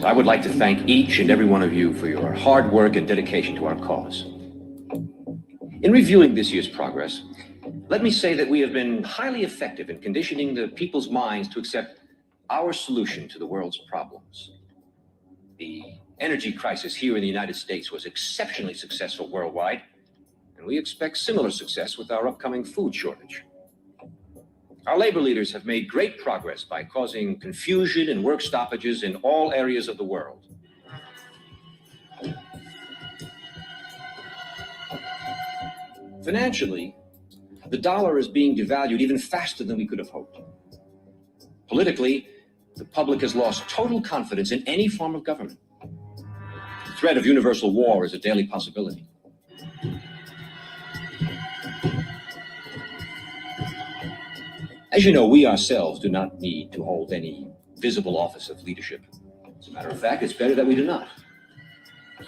I would like to thank each and every one of you for your hard work and dedication to our cause. In reviewing this year's progress, let me say that we have been highly effective in conditioning the people's minds to accept our solution to the world's problems. The energy crisis here in the United States was exceptionally successful worldwide, and we expect similar success with our upcoming food shortage. Our labor leaders have made great progress by causing confusion and work stoppages in all areas of the world. Financially, the dollar is being devalued even faster than we could have hoped. Politically, the public has lost total confidence in any form of government. The threat of universal war is a daily possibility. As you know, we ourselves do not need to hold any visible office of leadership. As a matter of fact, it's better that we do not.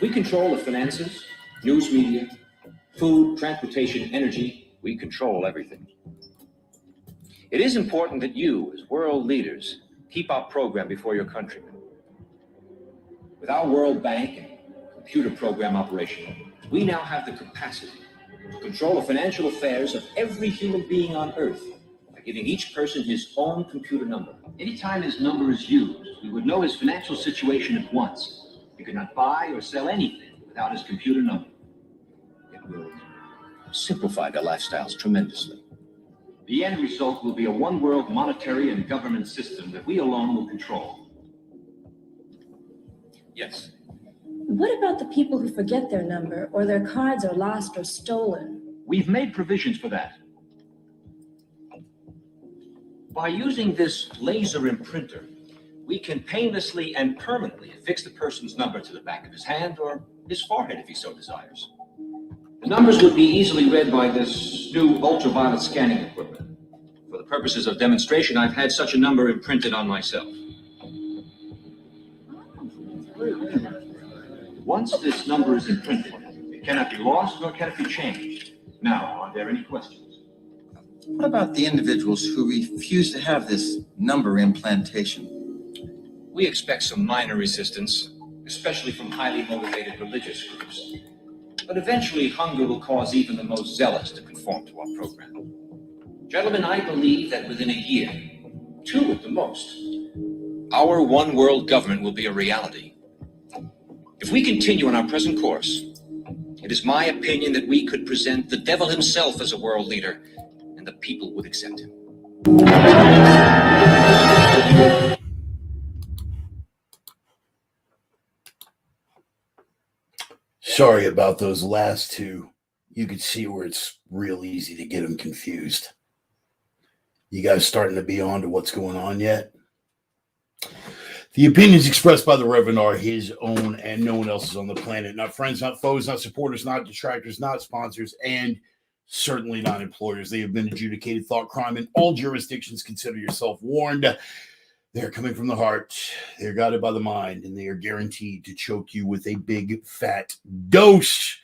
We control the finances, news media, food, transportation, energy. We control everything. It is important that you, as world leaders, keep our program before your countrymen. With our World Bank and computer program operation, we now have the capacity to control the financial affairs of every human being on Earth, giving each person his own computer number. Anytime his number is used, we would know his financial situation at once. He could not buy or sell anything without his computer number. It will simplify their lifestyles tremendously. The end result will be a one-world monetary and government system that we alone will control. Yes. What about the people who forget their number or their cards are lost or stolen? We've made provisions for that. By using this laser imprinter, we can painlessly and permanently affix the person's number to the back of his hand or his forehead if he so desires. The numbers would be easily read by this new ultraviolet scanning equipment. For the purposes of demonstration, I've had such a number imprinted on myself. Once this number is imprinted, it cannot be lost nor can it be changed. Now, are there any questions? What about the individuals who refuse to have this number implantation? We expect some minor resistance, especially from highly motivated religious groups. But eventually, hunger will cause even the most zealous to conform to our program. Gentlemen, I believe that within a year, 2 at the most, our one world government will be a reality. If we continue on our present course, it is my opinion that we could present the devil himself as a world leader, the people would accept him. Sorry about those last two. You could see where it's real easy to get them confused. You guys starting to be on to what's going on yet? The opinions expressed by the Reverend are his own and no one else's on the planet. Not friends, not foes, not supporters, not detractors, not sponsors, and certainly not employers. They have been adjudicated thought crime in all jurisdictions. Consider yourself warned. They're coming from the heart. They're guided by the mind, and they are guaranteed to choke you with a big, fat dose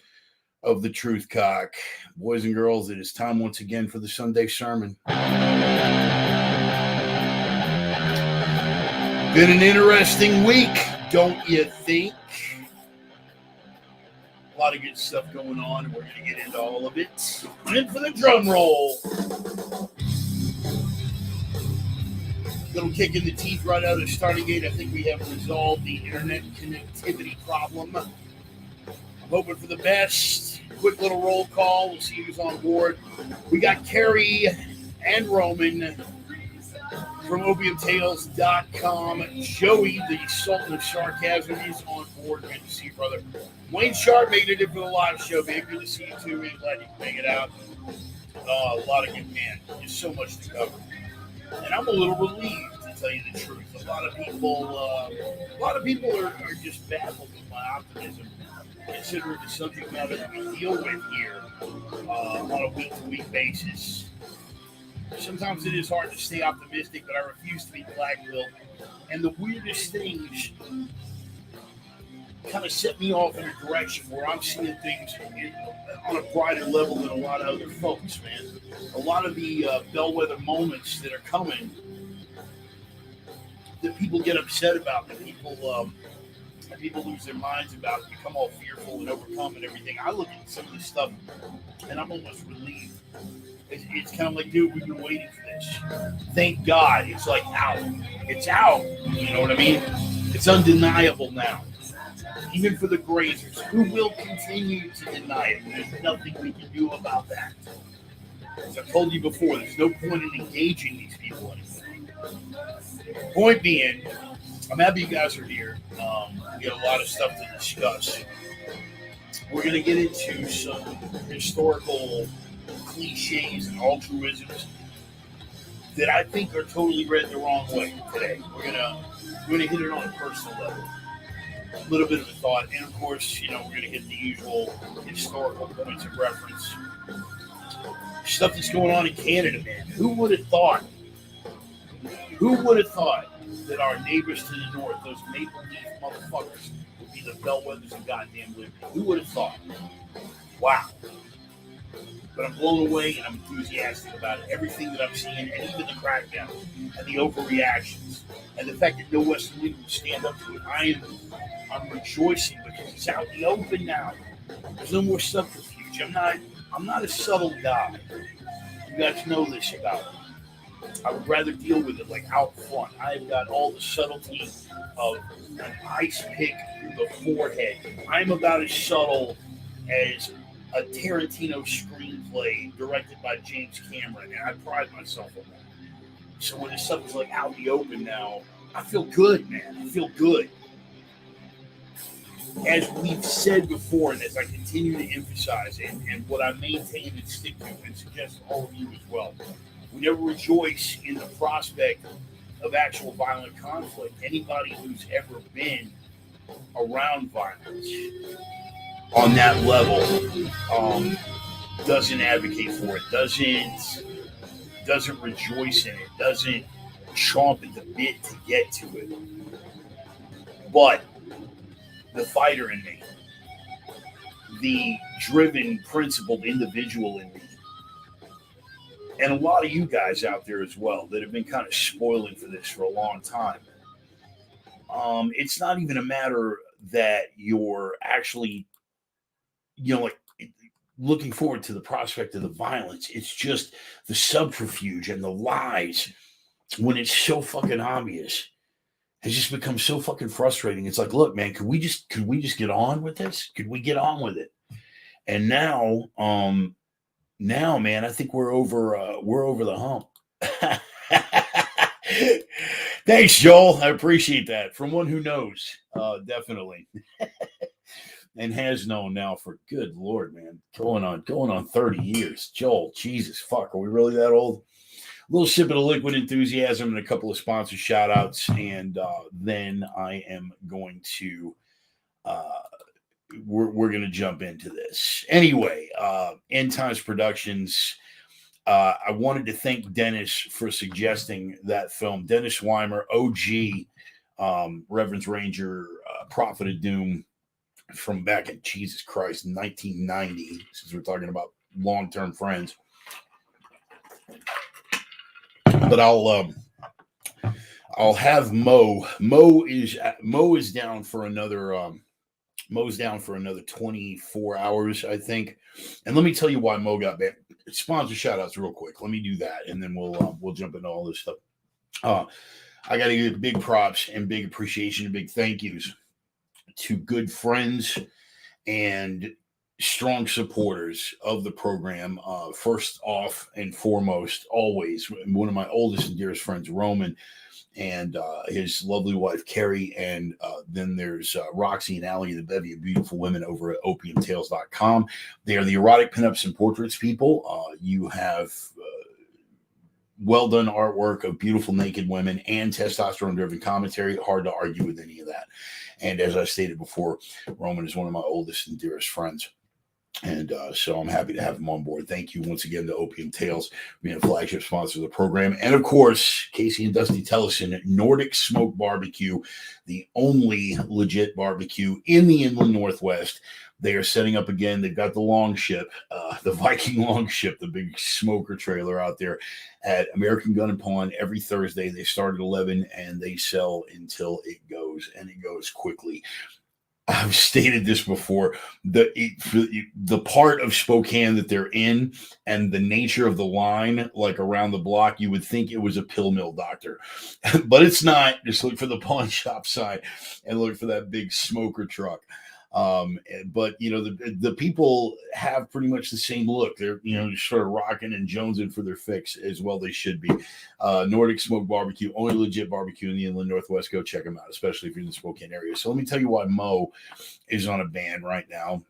of the truth cock. Boys and girls, it is time once again for the Sunday sermon. Been an interesting week, don't you think? A lot of good stuff going on, and we're going to get into all of it. In for the drum roll. Little kick in the teeth right out of the starting gate. I think we have resolved the internet connectivity problem. I'm hoping for the best. Quick little roll call. We'll see who's on board. We got Carrie and Roman from opiumtales.com. Joey, the Sultan of Sarcasm, is on board. Good to see you, brother. Wayne Sharp made it in for the live show, man. Good to see you, too, man. Glad you can make it out. A lot of good, man. There's so much to cover. And I'm a little relieved, to tell you the truth. A lot of people are just baffled with my optimism, considering the subject matter that we deal with here on a week-to-week basis. Sometimes it is hard to stay optimistic, but I refuse to be black-pilled. And the weirdest things kind of set me off in a direction where I'm seeing things on a brighter level than a lot of other folks, man. A lot of the bellwether moments that are coming that people get upset about, that people and people lose their minds about it, become all fearful and overcome and everything. I look at some of this stuff and I'm almost relieved. It's kind of like, dude, we've been waiting for this. Thank God it's like out. It's out. You know what I mean? It's undeniable now. Even for the grazers, who will continue to deny it. There's nothing we can do about that. As I've told you before, there's no point in engaging these people anymore. Point being, I'm happy you guys are here. We got a lot of stuff to discuss. We're going to get into some historical cliches and altruisms that I think are totally read the wrong way today. We're gonna hit it on a personal level, a little bit of a thought, and of course, we're gonna hit the usual historical points of reference. Stuff that's going on in Canada, man. Who would have thought? Who would have thought that our neighbors to the north, those Maple Leaf motherfuckers, would be the bellwethers of goddamn liberty? Who would have thought? Wow. But I'm blown away and I'm enthusiastic about it. Everything that I'm seeing, and even the crackdown and the overreactions, and the fact that no Western leader will stand up to it. I'm rejoicing because it's out in the open now. There's no more subterfuge. I'm not a subtle guy. You guys know this about me. I would rather deal with it like out front. I've got all the subtlety of an ice pick through the forehead. I'm about as subtle as a Tarantino screenplay directed by James Cameron, and I pride myself on that. So when this stuff is like out in the open now, I feel good, man. I feel good. As we've said before, and as I continue to emphasize it, and what I maintain and stick to, and suggest to all of you as well, we never rejoice in the prospect of actual violent conflict. Anybody who's ever been around violence on that level doesn't advocate for it, doesn't rejoice in it, doesn't chomp at the bit to get to it. But the fighter in me, the driven, principled individual in me, and a lot of you guys out there as well that have been kind of spoiling for this for a long time. It's not even a matter that you're actually, like looking forward to the prospect of the violence. It's just the subterfuge and the lies when it's so fucking obvious has just become so fucking frustrating. It's like, look, man, could we just get on with this? Could we get on with it? And now, man, I think we're over the hump. Thanks, Joel. I appreciate that. From one who knows, definitely. And has known now for, good Lord, man, going on 30 years. Joel, Jesus, fuck, are we really that old? A little sip of the liquid enthusiasm and a couple of sponsor shout outs, and then I am going to we're going to jump into this. Anyway, End Times Productions. I wanted to thank Dennis for suggesting that film. Dennis Weimer, OG, Reverend's Ranger, Prophet of Doom, from back in, Jesus Christ, 1990, since we're talking about long-term friends. But I'll have Mo. Mo is down for another Mo's down for another 24 hours, I think. And let me tell you why Mo got back. Sponsor shout outs real quick. Let me do that, and then we'll jump into all this stuff. I got to give big props and big appreciation and big thank yous to good friends and strong supporters of the program. First off and foremost, always one of my oldest and dearest friends, Roman, and his lovely wife, Carrie. And then there's Roxy and Allie, the bevy of beautiful women over at opiumtales.com. They are the erotic pinups and portraits people. You have well done artwork of beautiful naked women and testosterone driven commentary. Hard to argue with any of that. And as I stated before, Roman is one of my oldest and dearest friends. And so I'm happy to have him on board. Thank you once again to Opium Tales, being a flagship sponsor of the program. And of course, Casey and Dusty Tellison at Nordic Smoke Barbecue, the only legit barbecue in the inland Northwest. They are setting up again. They've got the Longship, the Viking Longship, the big smoker trailer out there at American Gun and Pawn every Thursday. They start at 11 and they sell until it goes, and it goes quickly. I've stated this before. The part of Spokane that they're in and the nature of the line, like around the block, you would think it was a pill mill doctor, but it's not. Just look for the pawn shop sign and look for that big smoker truck. But the people have pretty much the same look. They're just sort of rocking and jonesing for their fix as well. They should be. Nordic Smoke Barbecue, only legit barbecue in the Inland Northwest. Go check them out, especially if you're in the Spokane area. So let me tell you why Mo is on a ban right now.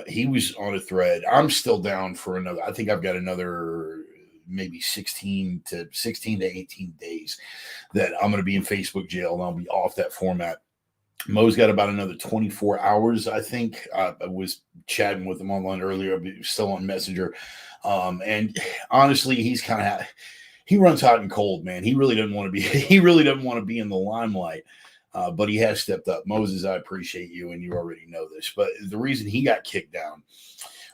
He was on a thread. I'm still down for another. I think I've got another maybe 16 to 18 days that I'm going to be in Facebook jail and I'll be off that format. Mo's got about another 24 hours, I think. I was chatting with him online earlier, still on Messenger. And honestly, he runs hot and cold, man. He really doesn't want to be, he really doesn't want to be in the limelight. But he has stepped up. Moses, I appreciate you, and you already know this. But the reason he got kicked down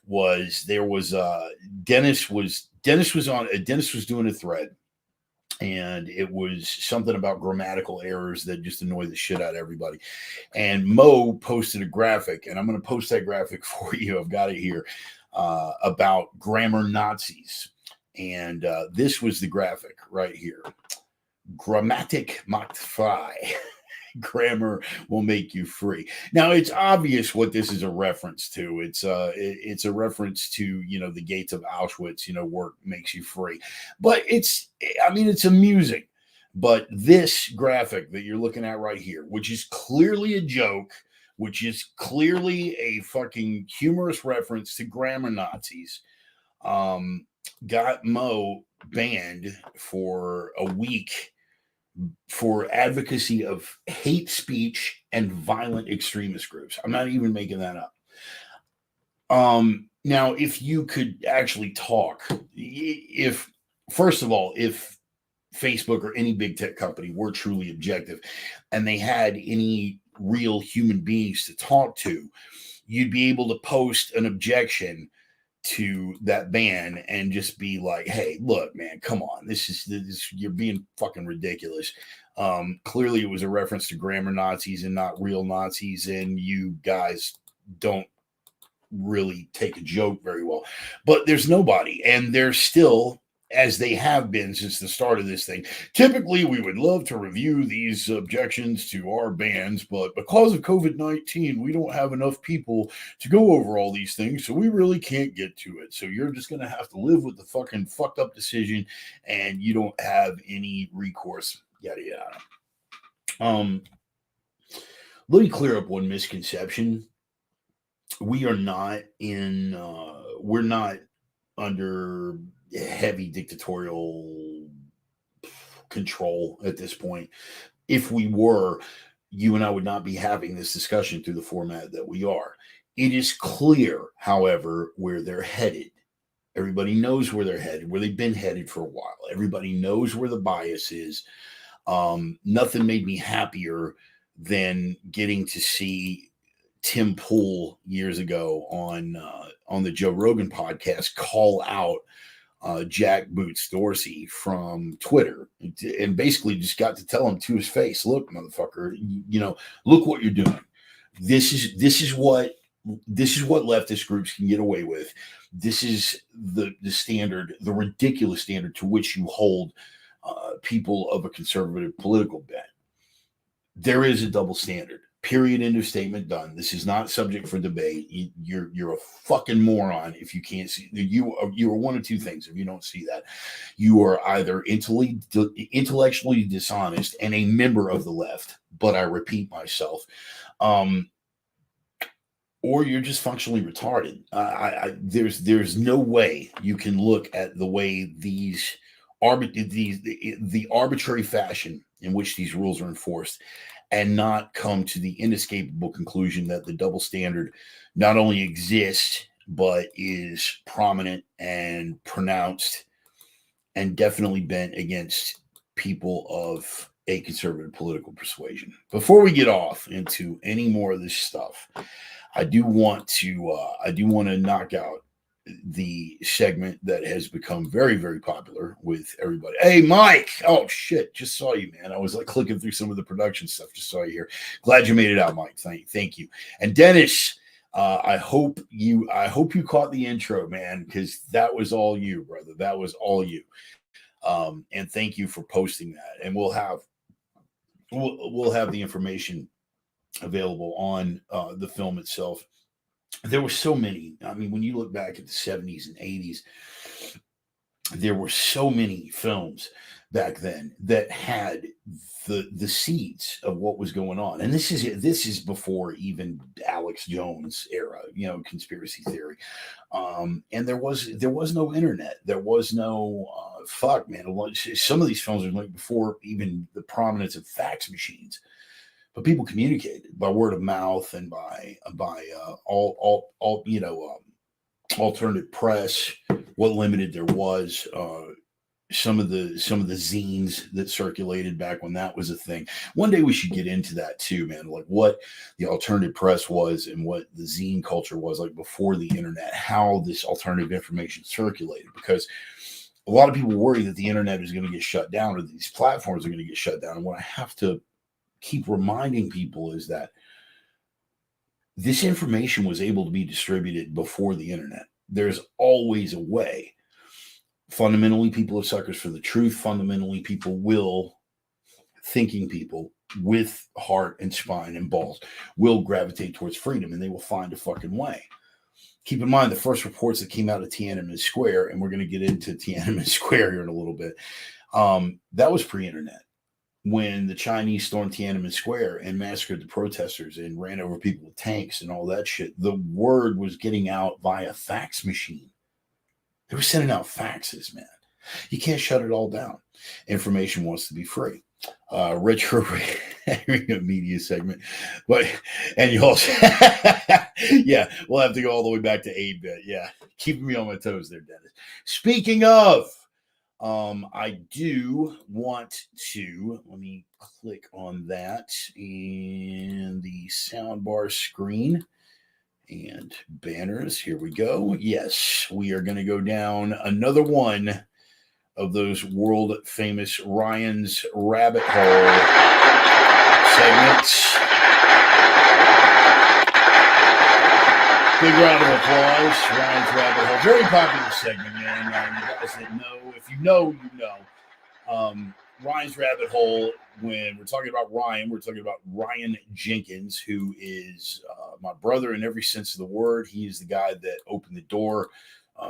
was Dennis was doing a thread. And it was something about grammatical errors that just annoyed the shit out of everybody. And Mo posted a graphic, and I'm going to post that graphic for you. I've got it here about grammar Nazis. And this was the graphic right here. Grammatik macht frei. Grammar will make you free. Now it's obvious what this is a reference to. It's a reference to the gates of Auschwitz. Work makes you free, but it's amusing. But this graphic that you're looking at right here, which is clearly a joke, which is clearly a fucking humorous reference to grammar Nazis, got Mo banned for a week for advocacy of hate speech and violent extremist groups. I'm not even making that up. Now, if you could actually talk, first of all, if Facebook or any big tech company were truly objective and they had any real human beings to talk to, you'd be able to post an objection to that ban and just be like, hey, look, man, come on. This is you're being fucking ridiculous. Clearly it was a reference to grammar Nazis and not real Nazis. And you guys don't really take a joke very well, but there's nobody. And they're still, as they have been since the start of this thing. Typically, we would love to review these objections to our bans, but because of COVID-19, we don't have enough people to go over all these things, so we really can't get to it. So you're just going to have to live with the fucking fucked up decision, and you don't have any recourse. Yada, yada. Let me clear up one misconception. We're not under heavy dictatorial control at this point. If we were, you and I would not be having this discussion through the format that we are. It is clear, however, where they're headed. Everybody knows where they're headed, where they've been headed for a while. Everybody knows where the bias is. Nothing made me happier than getting to see Tim Pool years ago on the Joe Rogan podcast call out Jack Boots Dorsey from Twitter, and basically just got to tell him to his face, look, motherfucker, look what you're doing. This is what leftist groups can get away with. This is the standard, the ridiculous standard to which you hold people of a conservative political bent. There is a double standard. Period. End of statement. Done. This is not subject for debate. You're a fucking moron if you can't see. You are one of two things. If you don't see that, you are either intellectually dishonest and a member of the left. But I repeat myself, or you're just functionally retarded. There's no way you can look at the way the arbitrary fashion in which these rules are enforced and not come to the inescapable conclusion that the double standard not only exists, but is prominent and pronounced and definitely bent against people of a conservative political persuasion. Before we get off into any more of this stuff, I do want to knock out the segment that has become very, very popular with everybody. Hey, Mike. Oh, shit. Just saw you, man. I was like clicking through some of the production stuff. Just saw you here. Glad you made it out, Mike. Thank you. And Dennis, I hope you caught the intro, man, because that was all you, brother. That was all you. And thank you for posting that. And we'll have the information available on the film itself. There were so many. I mean, when you look back at the 70s and 80s, there were so many films back then that had the seeds of what was going on. And this is before even Alex Jones era, conspiracy theory. And there was no internet. There was no fuck, man. Some of these films are like before even the prominence of fax machines. But people communicated by word of mouth and by alternative press, what limited there was, some of the zines that circulated back when that was a thing. One day we should get into that too, man. Like what the alternative press was and what the zine culture was like before the internet, how this alternative information circulated, because a lot of people worry that the internet is going to get shut down or these platforms are going to get shut down. And what I have to keep reminding people is that this information was able to be distributed before the internet. There's always a way. Fundamentally, people are suckers for the truth. Fundamentally, thinking people with heart and spine and balls will gravitate towards freedom, and they will find a fucking way. Keep in mind the first reports that came out of Tiananmen Square, and we're going to get into Tiananmen Square here in a little bit. That was pre-internet. When the Chinese stormed Tiananmen Square and massacred the protesters and ran over people with tanks and all that shit, the word was getting out via fax machine. They were sending out faxes, man. You can't shut it all down. Information wants to be free. Retro media segment. And you also, yeah, we'll have to go all the way back to 8-bit. Yeah, keeping me on my toes there, Dennis. Speaking of, I do want to, let me click on that and the soundbar screen and banners. Here we go. Yes, we are going to go down another one of those world famous Ryan's Rabbit Hole segments. Big round of applause. Ryan's Rabbit Hole. Very popular segment, man. You guys that know, if you know, you know. Ryan's Rabbit Hole, when we're talking about Ryan, we're talking about Ryan Jenkins, who is my brother in every sense of the word. He is the guy that opened the door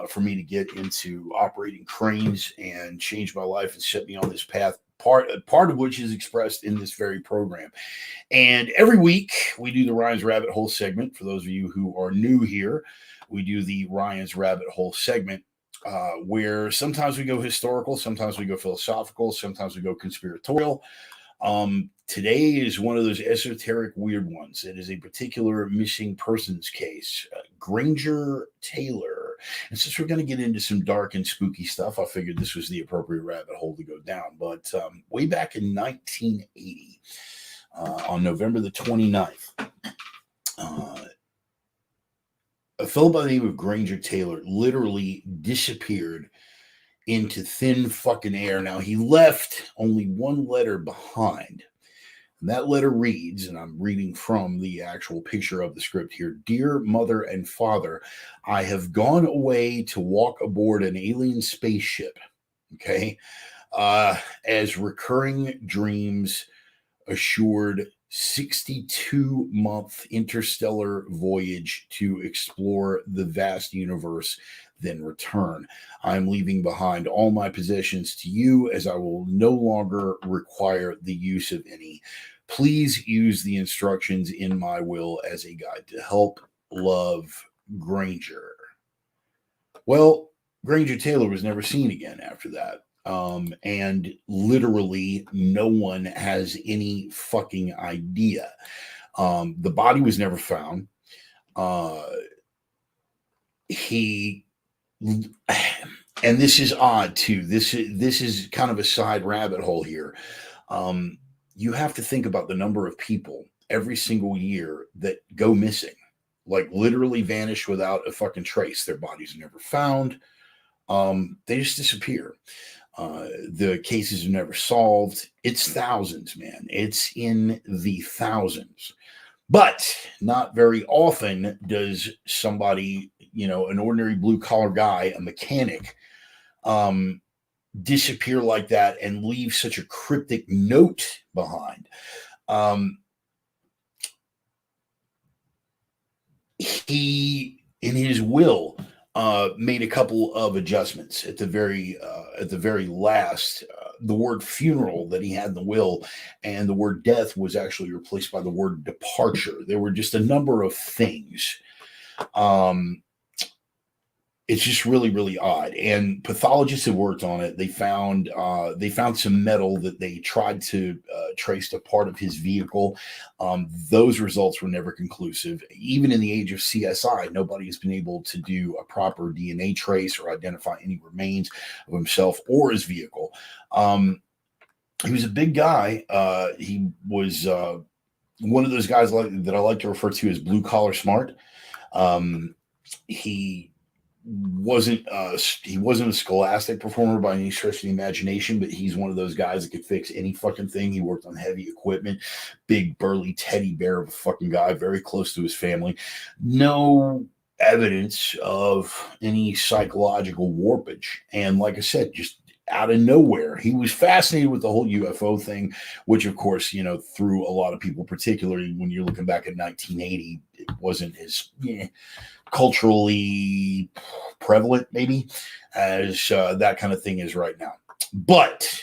for me to get into operating cranes and change my life and set me on this path, part of which is expressed in this very program. And every week we do the Ryan's Rabbit Hole segment. For those of you who are new here, we do the Ryan's Rabbit Hole segment where sometimes we go historical, sometimes we go philosophical, sometimes we go conspiratorial. Today is one of those esoteric weird ones. It is a particular missing persons case, Granger Taylor. And since we're going to get into some dark and spooky stuff, I figured this was the appropriate rabbit hole to go down. But way back in 1980, on November the 29th, a fellow by the name of Granger Taylor literally disappeared into thin fucking air. Now, he left only one letter behind. And that letter reads, and I'm reading from the actual picture of the script here: "Dear mother and father, I have gone away to walk aboard an alien spaceship." Okay. As recurring dreams assured 62-month interstellar voyage to explore the vast universe, then return. I'm leaving behind all my possessions to you, as I will no longer require the use of any. Please use the instructions in my will as a guide to help. Love, Granger. Well, Granger Taylor was never seen again after that. And literally no one has any fucking idea. The body was never found. And this is odd too. This is kind of a side rabbit hole here. You have to think about the number of people every single year that go missing like literally vanished without a fucking trace. Their bodies are never found. They just disappear. The cases are never solved. It's thousands, man. It's in the thousands. But not very often does somebody, an ordinary blue collar guy, a mechanic, disappear like that and leave such a cryptic note behind. He, in his will, made a couple of adjustments at the very last. The word funeral that he had in the will and the word death was actually replaced by the word departure. There were just a number of things. It's just really, really odd. And pathologists have worked on it. They found some metal that they tried to trace to part of his vehicle. Those results were never conclusive. Even in the age of CSI, nobody has been able to do a proper DNA trace or identify any remains of himself or his vehicle. He was a big guy. He was one of those guys that I like to refer to as blue collar smart. He wasn't a scholastic performer by any stretch of the imagination, but he's one of those guys that could fix any fucking thing. He worked on heavy equipment, big burly teddy bear of a fucking guy, very close to his family. No evidence of any psychological warpage. And like I said, just out of nowhere, he was fascinated with the whole UFO thing, which of course, threw a lot of people, particularly when you're looking back at 1980, it wasn't as culturally prevalent maybe as that kind of thing is right now. But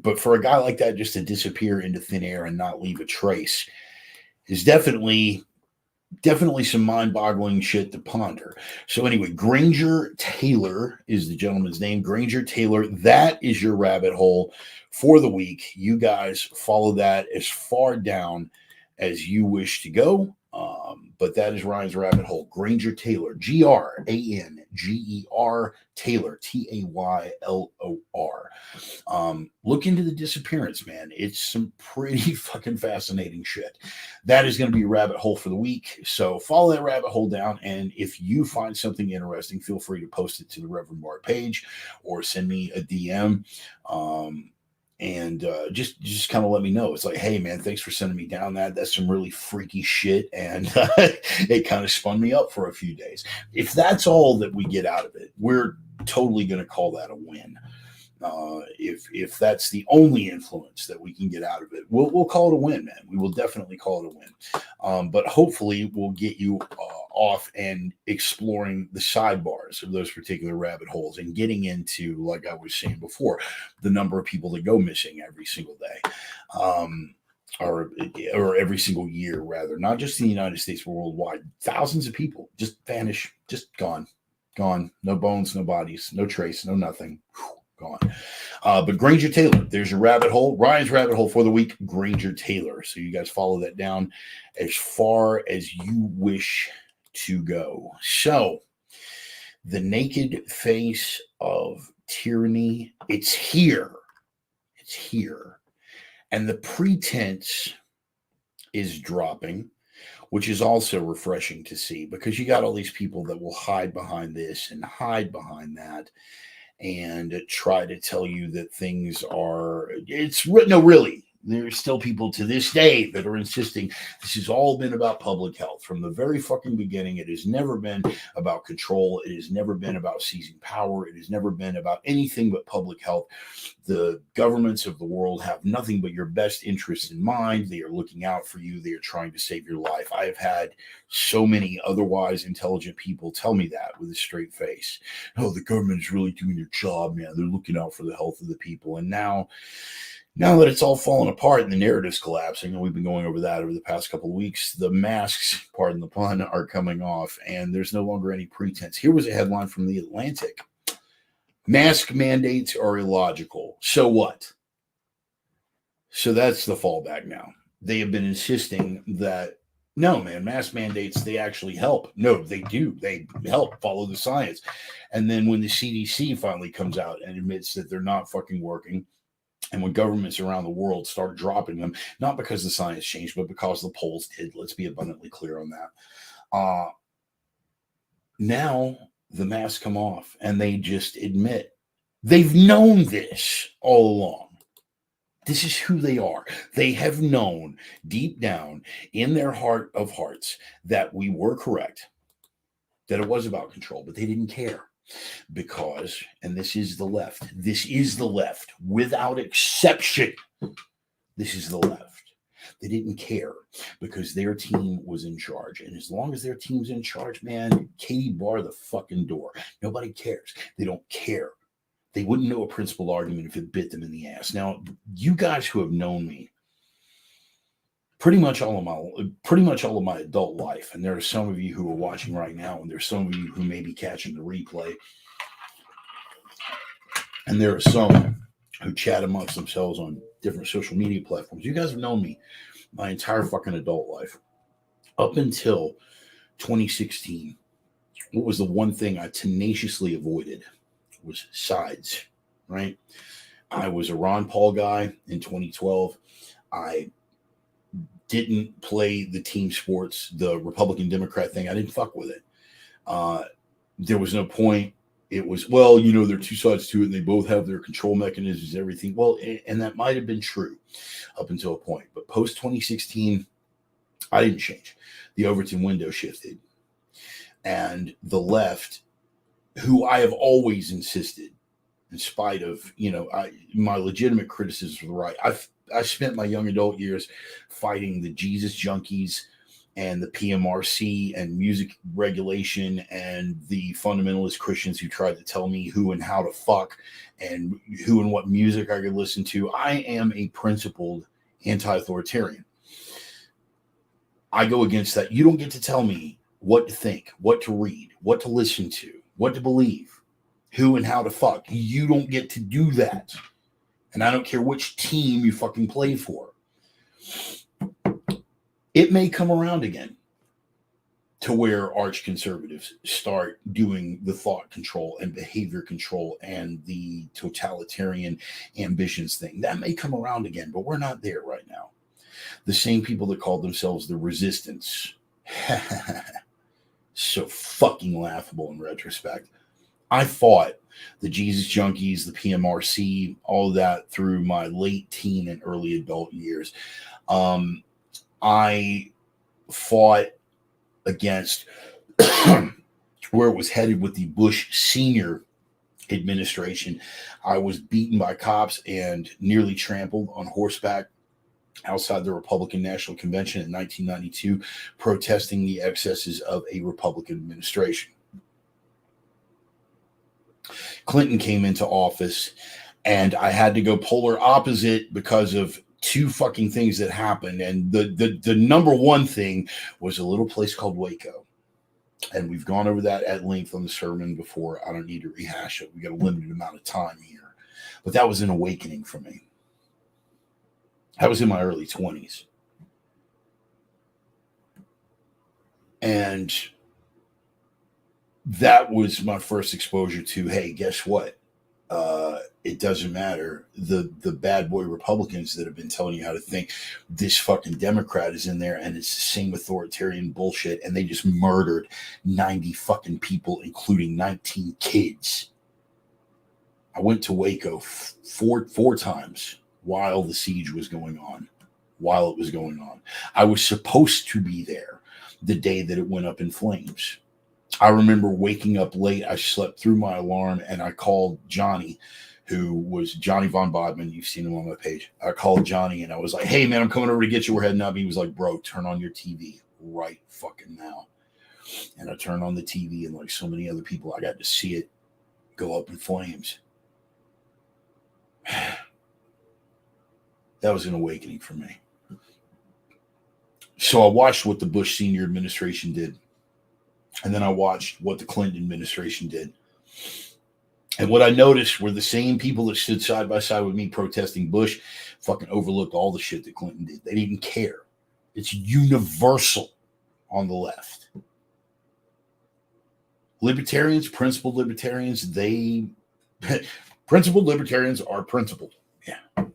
but for a guy like that just to disappear into thin air and not leave a trace is definitely some mind-boggling shit to ponder. So anyway, Granger Taylor is the gentleman's name. Granger Taylor. That is your rabbit hole for the week. You guys follow that as far down as you wish to go. But that is Ryan's rabbit hole. Granger Taylor, Granger Taylor, Taylor. Look into the disappearance, man. It's some pretty fucking fascinating shit. That is going to be a rabbit hole for the week. So follow that rabbit hole down. And if you find something interesting, feel free to post it to the Reverend Bart page or send me a DM. And just kind of let me know. It's like, hey, man, thanks for sending me down that. That's some really freaky shit. And it kind of spun me up for a few days. If that's all that we get out of it, we're totally going to call that a win. If that's the only influence that we can get out of it, we'll call it a win, man. We will definitely call it a win. But hopefully we'll get you off and exploring the sidebars of those particular rabbit holes and getting into, like I was saying before, the number of people that go missing every single day. Or every single year, rather, not just in the United States, but worldwide. Thousands of people just vanish, just gone. No bones, no bodies, no trace, no nothing. Gone. But Granger Taylor, there's your rabbit hole. Ryan's rabbit hole for the week, Granger Taylor. So you guys follow that down as far as you wish to go. So the naked face of tyranny, it's here. It's here. And the pretense is dropping, which is also refreshing to see, because you got all these people that will hide behind this and hide behind that and try to tell you that things are, really, there's still people to this day that are insisting this has all been about public health. From the very fucking beginning, it has never been about control. It has never been about seizing power. It has never been about anything but public health. The governments of the world have nothing but your best interests in mind. They are looking out for you. They are trying to save your life. I have had so many otherwise intelligent people tell me that with a straight face. Oh, the government is really doing their job, man. They're looking out for the health of the people. And now that it's all fallen apart and the narrative's collapsing, and we've been going over that over the past couple of weeks, the masks, pardon the pun, are coming off, and there's no longer any pretense. Here was a headline from The Atlantic. Mask mandates are illogical. So what? So that's the fallback now. They have been insisting that, no, man, mask mandates, they actually help. No, they do. They help follow the science. And then when the CDC finally comes out and admits that they're not fucking working, And when governments around the world start dropping them, not because the science changed, but because the polls did, let's be abundantly clear on that. Now the masks come off and they just admit they've known this all along. This is who they are. They have known deep down in their heart of hearts that we were correct, that it was about control, but they didn't care. Because, and this is the left, without exception, this is the left. They didn't care because their team was in charge. And as long as their team's in charge, man, Katie bar the fucking door. Nobody cares. They don't care. They wouldn't know a principled argument if it bit them in the ass. Now, you guys who have known me pretty much all of my adult life, and there are some of you who are watching right now, and there's some of you who may be catching the replay, and there are some who chat amongst themselves on different social media platforms. You guys have known me my entire fucking adult life. Up until 2016, what was the one thing I tenaciously avoided was sides, right? I was a Ron Paul guy in 2012. I didn't play the team sports, the Republican Democrat thing. I didn't fuck with it. There was no point. It was, well, you know, there are two sides to it and they both have their control mechanisms, everything. Well, and that might have been true up until a point. But post 2016, I didn't change. The Overton window shifted. And the left, who I have always insisted, in spite of, you know, my legitimate criticisms of the right, I spent my young adult years fighting the Jesus junkies and the PMRC and music regulation and the fundamentalist Christians who tried to tell me who and how to fuck and who and what music I could listen to. I am a principled anti-authoritarian. I go against that. You don't get to tell me what to think, what to read, what to listen to, what to believe, who and how to fuck. You don't get to do that. And I don't care which team you fucking play for. It may come around again to where arch conservatives start doing the thought control and behavior control and the totalitarian ambitions thing. That may come around again, but we're not there right now. The same people that called themselves the resistance. So fucking laughable in retrospect. I fought the Jesus junkies, the PMRC, all of that through my late teen and early adult years. I fought against where it was headed with the Bush senior administration. I was beaten by cops and nearly trampled on horseback outside the Republican National Convention in 1992, protesting the excesses of a Republican administration. Clinton came into office, and I had to go polar opposite because of two fucking things that happened. And the number one thing was a little place called Waco. And we've gone over that at length on the sermon before. I don't need to rehash it. We got a limited amount of time here. But that was an awakening for me. I was in my early 20s. And that was my first exposure to, hey, guess what? It doesn't matter. The bad boy Republicans that have been telling you how to think, this fucking Democrat is in there and it's the same authoritarian bullshit. And they just murdered 90 fucking people, including 19 kids. I went to Waco four times while the siege was going on, while it was going on. I was supposed to be there the day that it went up in flames. I remember waking up late. I slept through my alarm and I called Johnny, who was Johnny Von Bodman. You've seen him on my page. I called Johnny and I was like, hey, man, I'm coming over to get you. We're heading up. He was like, bro, turn on your TV right fucking now. And I turned on the TV, and like so many other people, I got to see it go up in flames. That was an awakening for me. So I watched what the Bush senior administration did. And then I watched what the Clinton administration did. And what I noticed were the same people that stood side by side with me protesting Bush fucking overlooked all the shit that Clinton did. They didn't care. It's universal on the left. Libertarians, principled libertarians, principled libertarians are principled. Yeah.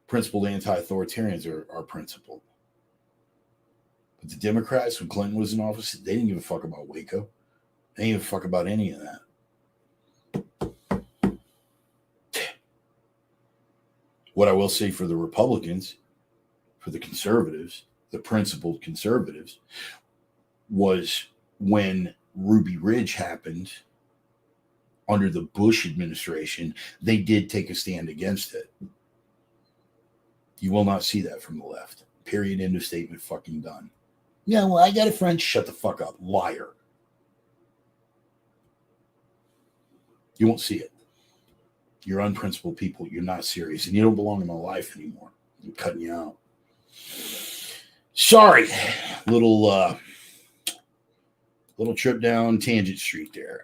Principled anti-authoritarians are principled. But the Democrats, when Clinton was in office, they didn't give a fuck about Waco. They didn't give a fuck about any of that. What I will say for the Republicans, for the conservatives, the principled conservatives, was when Ruby Ridge happened under the Bush administration, they did take a stand against it. You will not see that from the left. Period. End of statement. Fucking done. Yeah, well, I got a friend. Shut the fuck up. Liar. You won't see it. You're unprincipled people. You're not serious. And you don't belong in my life anymore. I'm cutting you out. Sorry. Little trip down Tangent Street there.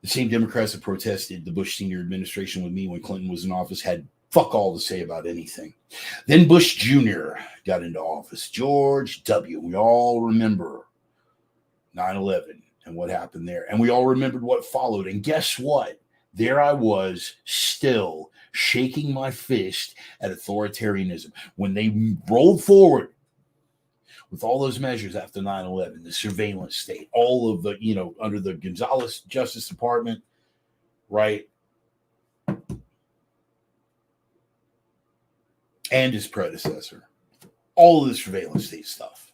The same Democrats that protested the Bush senior administration with me when Clinton was in office had fuck all to say about anything. Then Bush Jr. got into office. George W. We all remember 9/11 and what happened there. And we all remembered what followed. And guess what? There I was still shaking my fist at authoritarianism when they rolled forward with all those measures after 9/11, the surveillance state, all of the, under the Gonzales Justice Department, right? And his predecessor, all of the surveillance state stuff,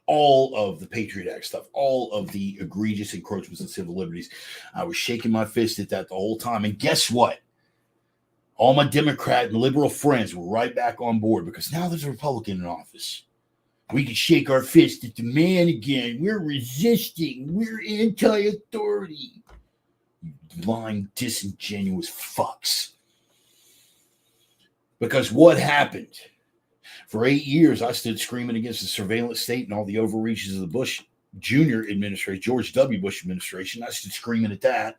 all of the Patriot Act stuff, all of the egregious encroachments on civil liberties. I was shaking my fist at that the whole time. And guess what? All my Democrat and liberal friends were right back on board because now there's a Republican in office. We can shake our fist at the man again. We're resisting. We're anti-authority. You lying, disingenuous fucks. Because what happened? For 8 years, I stood screaming against the surveillance state and all the overreaches of the Bush Jr. administration, George W. Bush administration. I stood screaming at that.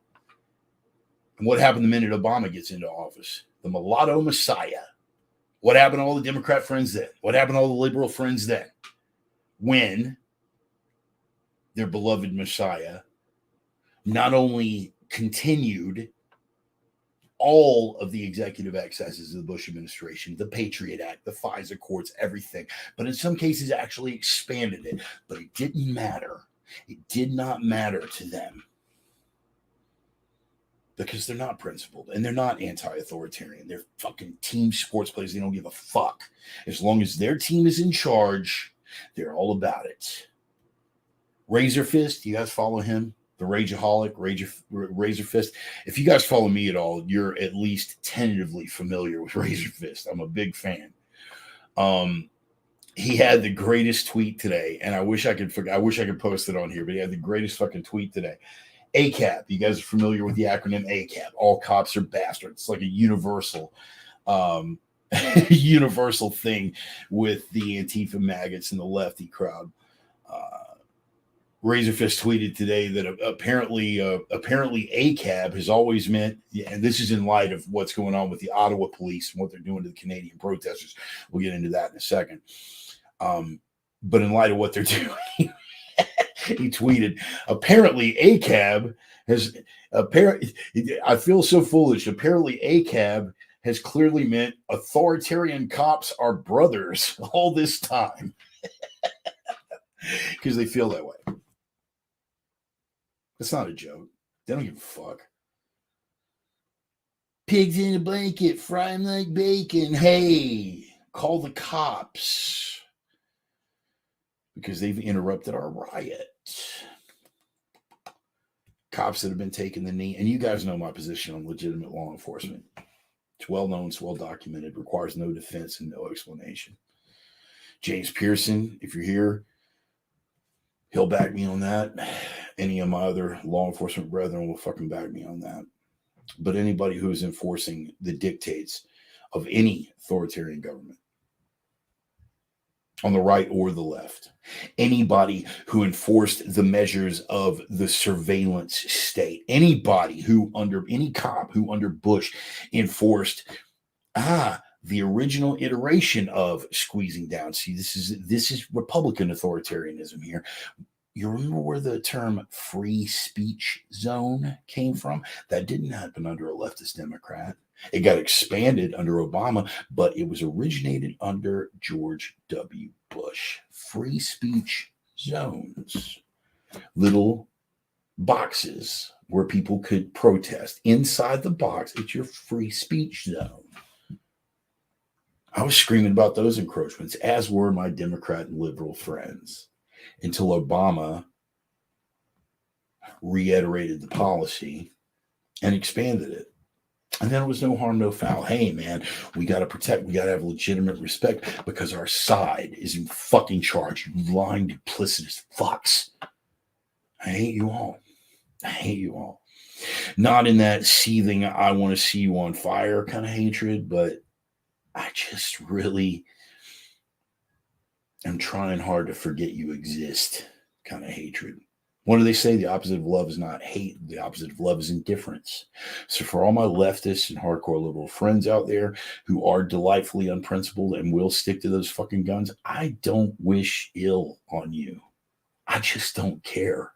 And what happened the minute Obama gets into office? The mulatto messiah. What happened to all the Democrat friends then? What happened to all the liberal friends then? When their beloved messiah not only continued all of the executive excesses of the Bush administration, the Patriot Act, the FISA courts, everything, but in some cases actually expanded it. But it didn't matter. It did not matter to them because they're not principled and they're not anti-authoritarian. They're fucking team sports players. They don't give a fuck. As long as their team is in charge, they're all about it. Razor Fist, you guys follow him? The Rageaholic, Razor Fist. If you guys follow me at all, you're at least tentatively familiar with Razor Fist. I'm a big fan. He had the greatest tweet today, and I wish I could post it on here, but he had the greatest fucking tweet today. ACAB. You guys are familiar with the acronym ACAB. All cops are bastards. It's like a universal universal thing with the Antifa maggots and the lefty crowd. Razorfist tweeted today that apparently ACAB has always meant, and this is in light of what's going on with the Ottawa police and what they're doing to the Canadian protesters. We'll get into that in a second. But in light of what they're doing, he tweeted, apparently ACAB has, I feel so foolish. Apparently ACAB has clearly meant authoritarian cops are brothers all this time. Because they feel that way. That's not a joke. They don't give a fuck. Pigs in a blanket, fry them like bacon. Hey, call the cops. Because they've interrupted our riot. Cops that have been taking the knee. And you guys know my position on legitimate law enforcement. It's well known, it's well documented, requires no defense and no explanation. James Pearson, if you're here, he'll back me on that. Any of my other law enforcement brethren will fucking back me on that. But anybody who is enforcing the dictates of any authoritarian government, on the right or the left, anybody who enforced the measures of the surveillance state, anybody who any cop who under Bush enforced the original iteration of squeezing down. See, this is Republican authoritarianism here. You remember where the term free speech zone came from? That didn't happen under a leftist Democrat. It got expanded under Obama, but it was originated under George W. Bush. Free speech zones, little boxes where people could protest. Inside the box, it's your free speech zone. I was screaming about those encroachments, as were my Democrat and liberal friends, until Obama reiterated the policy and expanded it. And then it was no harm, no foul. Hey, man, we got to protect, we got to have legitimate respect because our side is in fucking charge. You lying, duplicitous fucks. I hate you all. I hate you all. Not in that seething, I want to see you on fire kind of hatred, but I just really am trying hard to forget you exist kind of hatred. What do they say? The opposite of love is not hate. The opposite of love is indifference. So for all my leftists and hardcore liberal friends out there who are delightfully unprincipled and will stick to those fucking guns, I don't wish ill on you. I just don't care.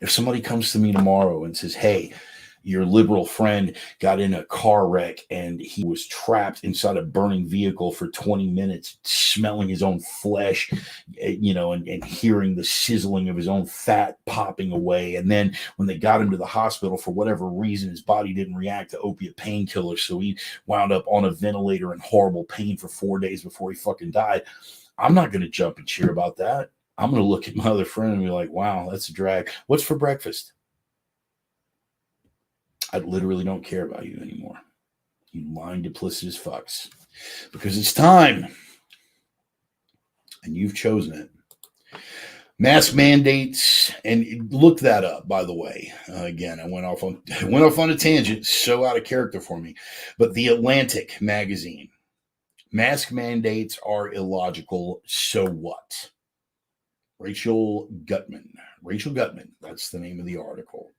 If somebody comes to me tomorrow and says, hey, your liberal friend got in a car wreck and he was trapped inside a burning vehicle for 20 minutes, smelling his own flesh, and hearing the sizzling of his own fat popping away. And then when they got him to the hospital, for whatever reason, his body didn't react to opiate painkillers. So he wound up on a ventilator in horrible pain for 4 days before he fucking died. I'm not going to jump and cheer about that. I'm going to look at my other friend and be like, wow, that's a drag. What's for breakfast? I literally don't care about you anymore. You lying, duplicitous fucks. Because it's time. And you've chosen it. Mask mandates, and look that up, by the way. Again, I went off on a tangent, so out of character for me. But The Atlantic magazine. Mask mandates are illogical, so what? Rachel Gutman, that's the name of the article.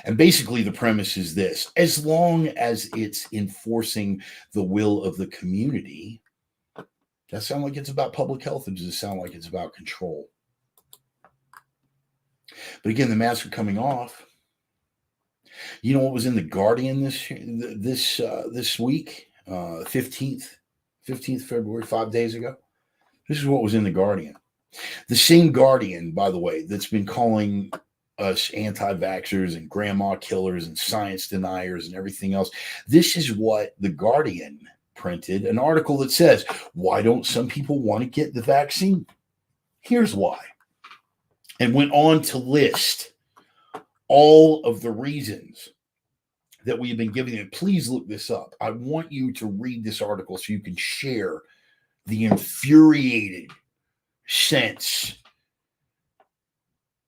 And basically the premise is this: as long as it's enforcing the will of the community, does that sound like it's about public health, or does it sound like it's about control? But again, the masks are coming off. You know what was in the Guardian this week, 15th February, 5 days ago? This is what was in the Guardian. The same Guardian, by the way, that's been calling us anti-vaxxers and grandma killers and science deniers and everything else. This is what the Guardian printed, an article that says, why don't some people want to get the vaccine? Here's why. And went on to list all of the reasons that we have been giving them. Please look this up. I want you to read this article so you can share the infuriated sense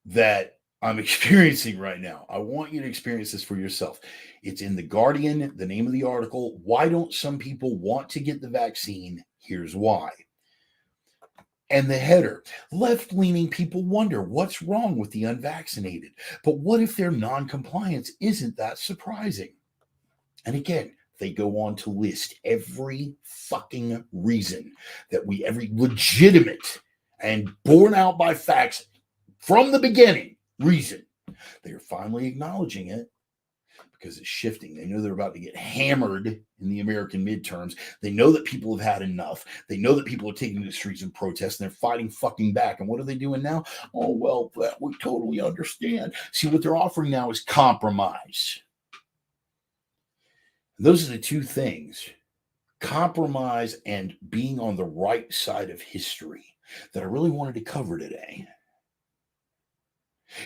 that I'm experiencing right now. I want you to experience this for yourself. It's in the Guardian, the name of the article. Why don't some people want to get the vaccine? Here's why. And the header: left-leaning people wonder what's wrong with the unvaccinated. But what if their non-compliance isn't that surprising? And again, they go on to list every fucking reason that every legitimate and borne out by facts from the beginning reason. They are finally acknowledging it because it's shifting. They know they're about to get hammered in the American midterms. They know that people have had enough. They know that people are taking to the streets and protest, and they're fighting fucking back. And what are they doing now? Oh, well, we totally understand. See, what they're offering now is compromise. Those are the two things, compromise and being on the right side of history, that I really wanted to cover today.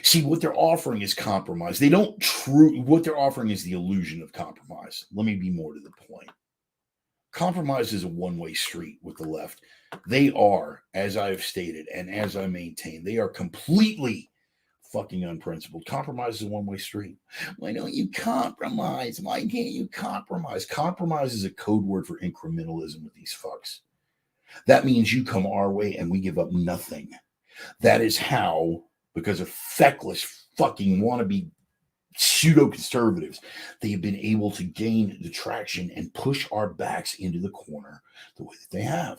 See, what they're offering is compromise. What they're offering is the illusion of compromise. Let me be more to the point. Compromise is a one-way street with the left. They are, as I have stated and as I maintain, they are completely fucking unprincipled. Compromise is a one-way street. Why don't you compromise? Why can't you compromise? Compromise is a code word for incrementalism with these fucks. That means you come our way and we give up nothing. That is how, because of feckless fucking wannabe pseudo-conservatives, they have been able to gain the traction and push our backs into the corner the way that they have.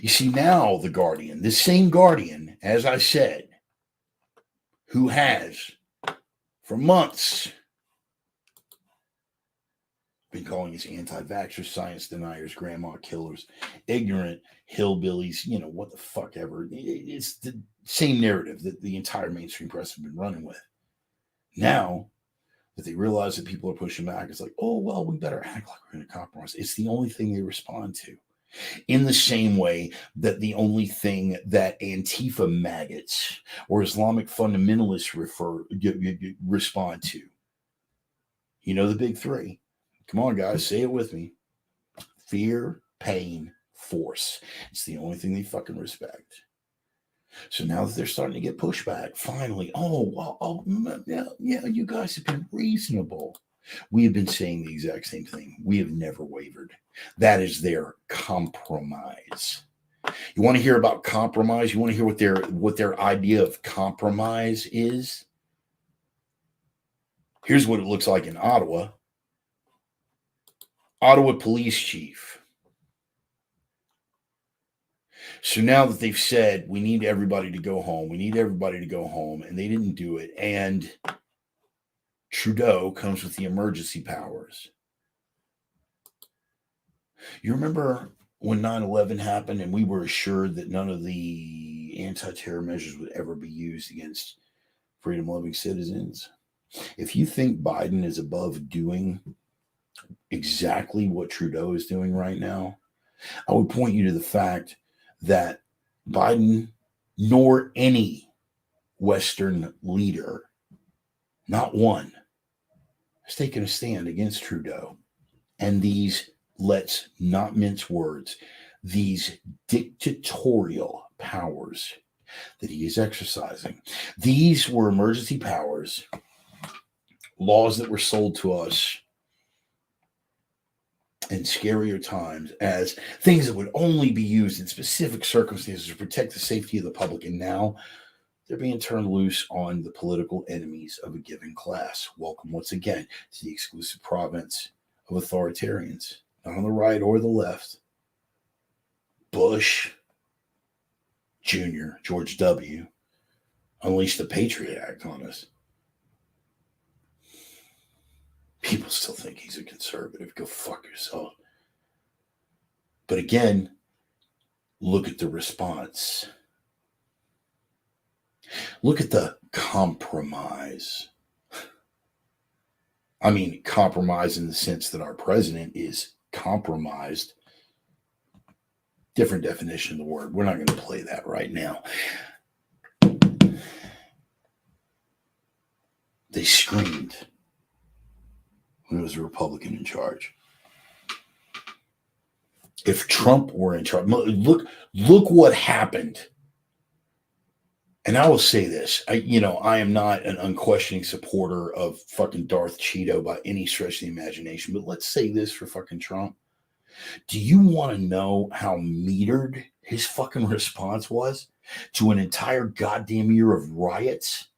You see, now the Guardian, this same Guardian, as I said, who has for months been calling us anti-vaxxers, science deniers, grandma killers, ignorant hillbillies, what the fuck ever. It's the same narrative that the entire mainstream press has been running with. Now that they realize that people are pushing back, it's like, oh, well, we better act like we're going to compromise. It's the only thing they respond to. In the same way that the only thing that Antifa maggots or Islamic fundamentalists respond to. The big three. Come on, guys, say it with me. Fear, pain, force. It's the only thing they fucking respect. So now that they're starting to get pushback, finally, yeah, you guys have been reasonable. We have been saying the exact same thing. We have never wavered. That is their compromise. You want to hear about compromise? You want to hear what their idea of compromise is? Here's what it looks like in Ottawa. Ottawa police chief. So now that they've said we need everybody to go home, and they didn't do it, and Trudeau comes with the emergency powers. You remember when 9/11 happened and we were assured that none of the anti-terror measures would ever be used against freedom-loving citizens? If you think Biden is above doing exactly what Trudeau is doing right now, I would point you to the fact that Biden nor any Western leader, not one, has taken a stand against Trudeau. And these, let's not mince words, these dictatorial powers that he is exercising. These were emergency powers, laws that were sold to us in scarier times as things that would only be used in specific circumstances to protect the safety of the public. And now they're being turned loose on the political enemies of a given class. Welcome once again to the exclusive province of authoritarians, not on the right or the left. Bush Jr., George W., unleashed the Patriot Act on us. People still think he's a conservative. Go fuck yourself. But again, look at the response. Look at the compromise. I mean, compromise in the sense that our president is compromised. Different definition of the word. We're not going to play that right now. They screamed when it was a Republican in charge. If Trump were in charge, look what happened. And I will say this, I am not an unquestioning supporter of fucking Darth Cheeto by any stretch of the imagination, but let's say this for fucking Trump. Do you want to know how metered his fucking response was to an entire goddamn year of riots?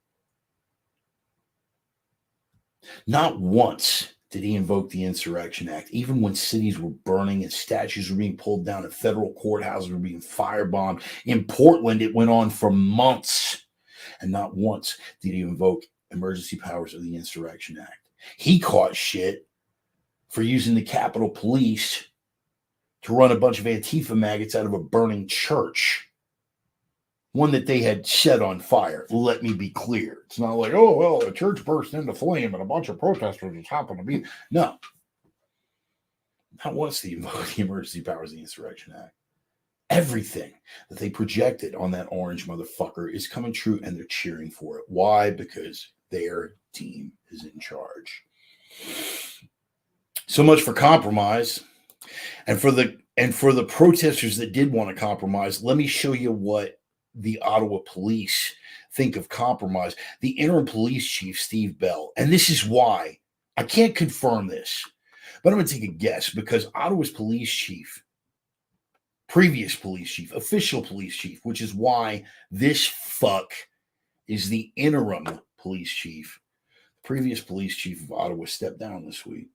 Not once did he invoke the Insurrection Act, even when cities were burning and statues were being pulled down and federal courthouses were being firebombed. In Portland, it went on for months. And not once did he invoke emergency powers of the Insurrection Act. He caught shit for using the Capitol Police to run a bunch of Antifa maggots out of a burning church. One that they had set on fire. Let me be clear. It's not like, oh, well, a church burst into flame and a bunch of protesters just happened to be. No. Not once did he invoke the emergency powers of the Insurrection Act. Everything that they projected on that orange motherfucker is coming true, and they're cheering for it. Why? Because their team is in charge. So much for compromise. And for the protesters that did want to compromise, let me show you what the Ottawa police think of compromise. The interim police chief, Steve Bell, and this is why I can't confirm this, but I'm going to take a guess because Ottawa's police chief, previous police chief, official police chief, which is why this fuck is the interim police chief. Previous police chief of Ottawa stepped down this week.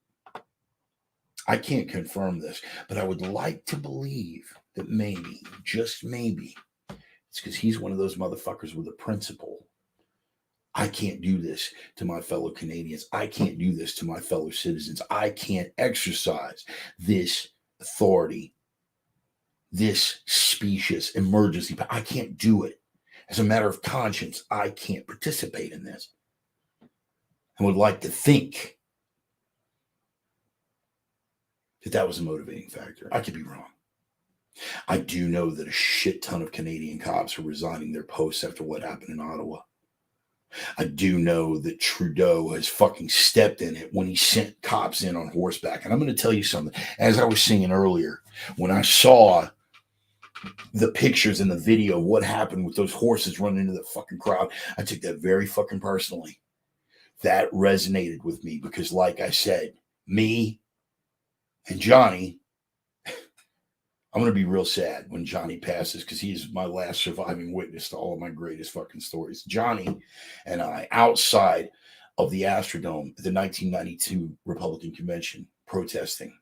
I can't confirm this, but I would like to believe that maybe, just maybe, it's because he's one of those motherfuckers with a principle I can't do this to my fellow Canadians. I can't do this to my fellow citizens. I can't exercise this authority, this specious emergency. I can't do it. As a matter of conscience, I can't participate in this. I would like to think that was a motivating factor. I could be wrong. I do know that a shit ton of Canadian cops are resigning their posts after what happened in Ottawa. I do know that Trudeau has fucking stepped in it when he sent cops in on horseback. And I'm going to tell you something. As I was saying earlier, when I saw the pictures and the video of what happened with those horses running into the fucking crowd, I took that very fucking personally. That resonated with me because, like I said, me and Johnny, I'm going to be real sad when Johnny passes because he is my last surviving witness to all of my greatest fucking stories. Johnny and I, outside of the Astrodome at the 1992 Republican Convention, protesting,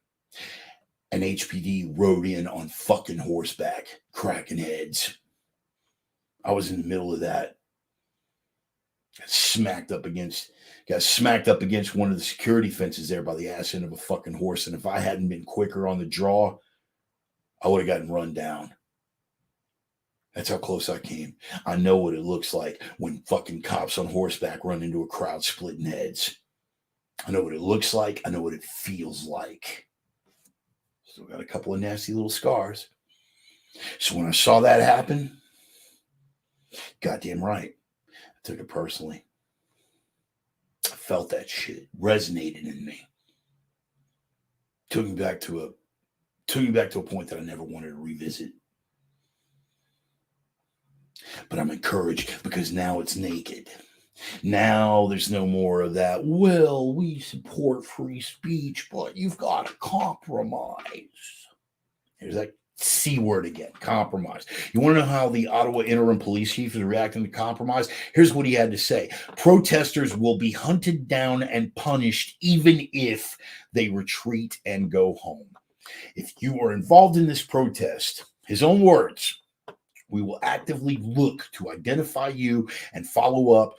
and HPD rode in on fucking horseback, cracking heads. I was in the middle of that. Got smacked up against one of the security fences there by the ass end of a fucking horse. And if I hadn't been quicker on the draw, I would have gotten run down. That's how close I came. I know what it looks like when fucking cops on horseback run into a crowd splitting heads. I know what it looks like. I know what it feels like. Still got a couple of nasty little scars. So when I saw that happen, goddamn right, I took it personally. I felt that shit resonated in me. Took me back to a point that I never wanted to revisit. But I'm encouraged because now it's naked. Now there's no more of that, well, we support free speech, but you've got to compromise. There's that C word again, compromise. You want to know how the Ottawa interim police chief is reacting to compromise? Here's what he had to say. Protesters will be hunted down and punished even if they retreat and go home. If you are involved in this protest, his own words, we will actively look to identify you and follow up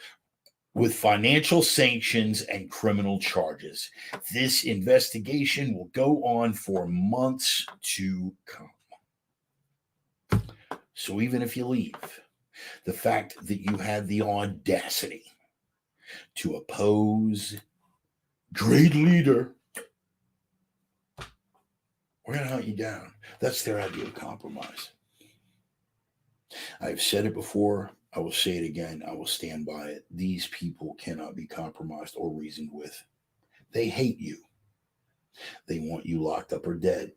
with financial sanctions and criminal charges. This investigation will go on for months to come. So even if you leave, the fact that you had the audacity to oppose great leader, we're going to hunt you down. That's their idea of compromise. I've said it before. I will say it again. I will stand by it. These people cannot be compromised or reasoned with. They hate you. They want you locked up or dead.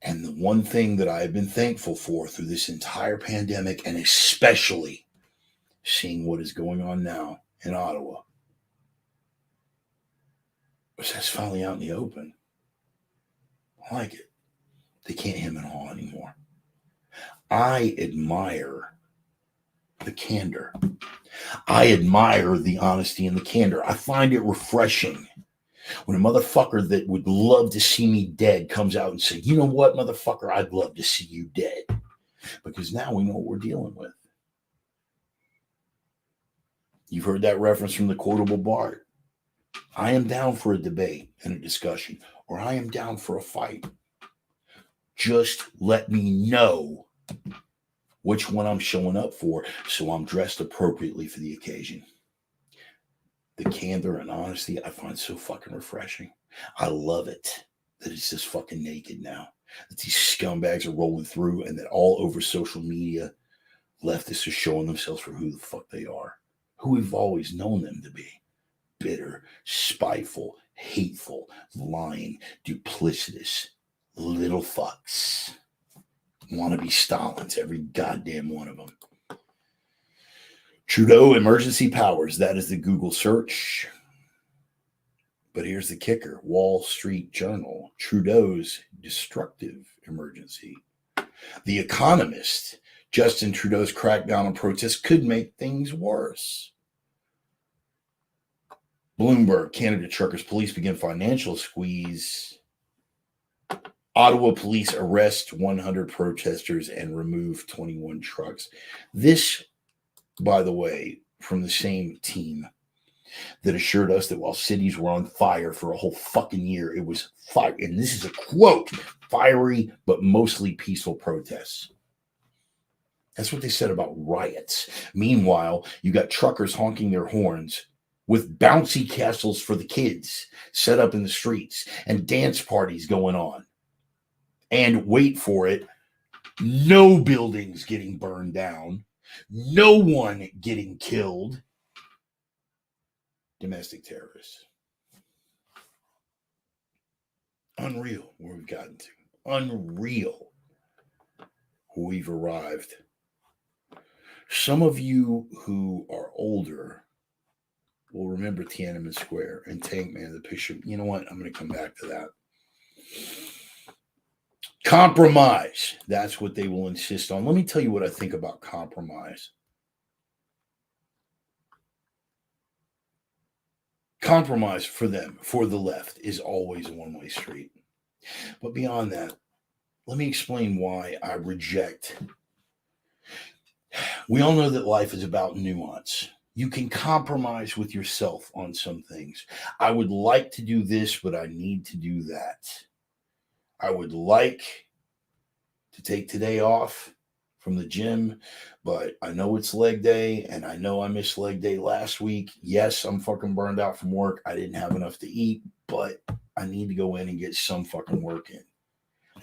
And the one thing that I have been thankful for through this entire pandemic, and especially seeing what is going on now in Ottawa, is that's finally out in the open. I like it. They can't hem and haw anymore. I admire the candor. I admire the honesty and the candor. I find it refreshing when a motherfucker that would love to see me dead comes out and says, you know what, motherfucker, I'd love to see you dead. Because now we know what we're dealing with. You've heard that reference from the quotable Bart. I am down for a debate and a discussion, or I am down for a fight. Just let me know which one I'm showing up for, so I'm dressed appropriately for the occasion. The candor and honesty I find so fucking refreshing. I love it that it's just fucking naked now. That these scumbags are rolling through and that all over social media, leftists are showing themselves for who the fuck they are. Who we've always known them to be. Bitter, spiteful, hateful, lying, duplicitous, little fucks. Wannabe Stalins, every goddamn one of them. Trudeau emergency powers, that is the Google search. But here's the kicker. Wall Street Journal, Trudeau's destructive emergency. The Economist, Justin Trudeau's crackdown on protests could make things worse. Bloomberg, Canada truckers police begin financial squeeze. Ottawa police arrest 100 protesters and remove 21 trucks. This, by the way, from the same team that assured us that while cities were on fire for a whole fucking year, it was fire. And this is a quote, fiery, but mostly peaceful protests. That's what they said about riots. Meanwhile, you got truckers honking their horns with bouncy castles for the kids set up in the streets and dance parties going on. And wait for it, no buildings getting burned down, no one getting killed. Domestic terrorists. Unreal where we've gotten to. Unreal where we've arrived. Some of you who are older will remember Tiananmen Square and Tank Man, the picture. You know what? I'm going to come back to that. Compromise. That's what they will insist on. Let me tell you what I think about compromise. Compromise for them, for the left, is always a one-way street. But beyond that, let me explain why I reject. We all know that life is about nuance. You can compromise with yourself on some things. I would like to do this, but I need to do that. I would like to take today off from the gym, but I know it's leg day, and I know I missed leg day last week. Yes, I'm fucking burned out from work. I didn't have enough to eat, but I need to go in and get some fucking work in.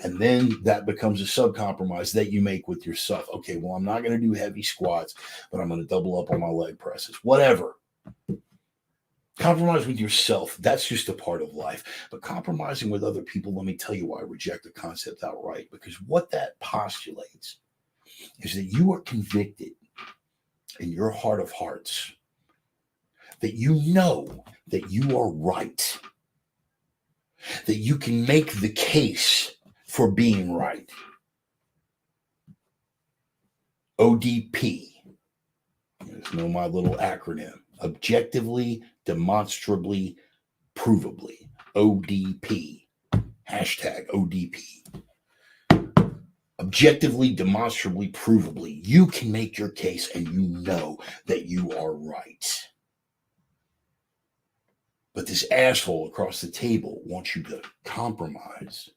And then that becomes a sub-compromise that you make with yourself. Okay, well, I'm not going to do heavy squats, but I'm going to double up on my leg presses. Whatever. Compromise with yourself, that's just a part of life. But compromising with other people, let me tell you why I reject the concept outright. Because what that postulates is that you are convicted in your heart of hearts that you know that you are right, that you can make the case for being right. ODP. There's no my little acronym. Objectively, demonstrably, provably. ODP. Hashtag ODP. Objectively, demonstrably, provably. You can make your case and you know that you are right. But this asshole across the table wants you to compromise.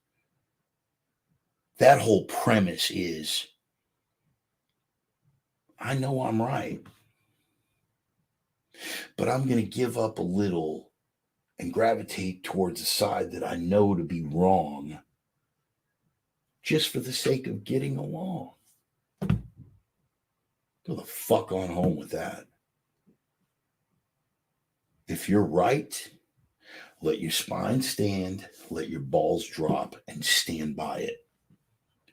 That whole premise is, I know I'm right, but I'm going to give up a little and gravitate towards the side that I know to be wrong just for the sake of getting along. Go the fuck on home with that. If you're right, let your spine stand, let your balls drop, and stand by it.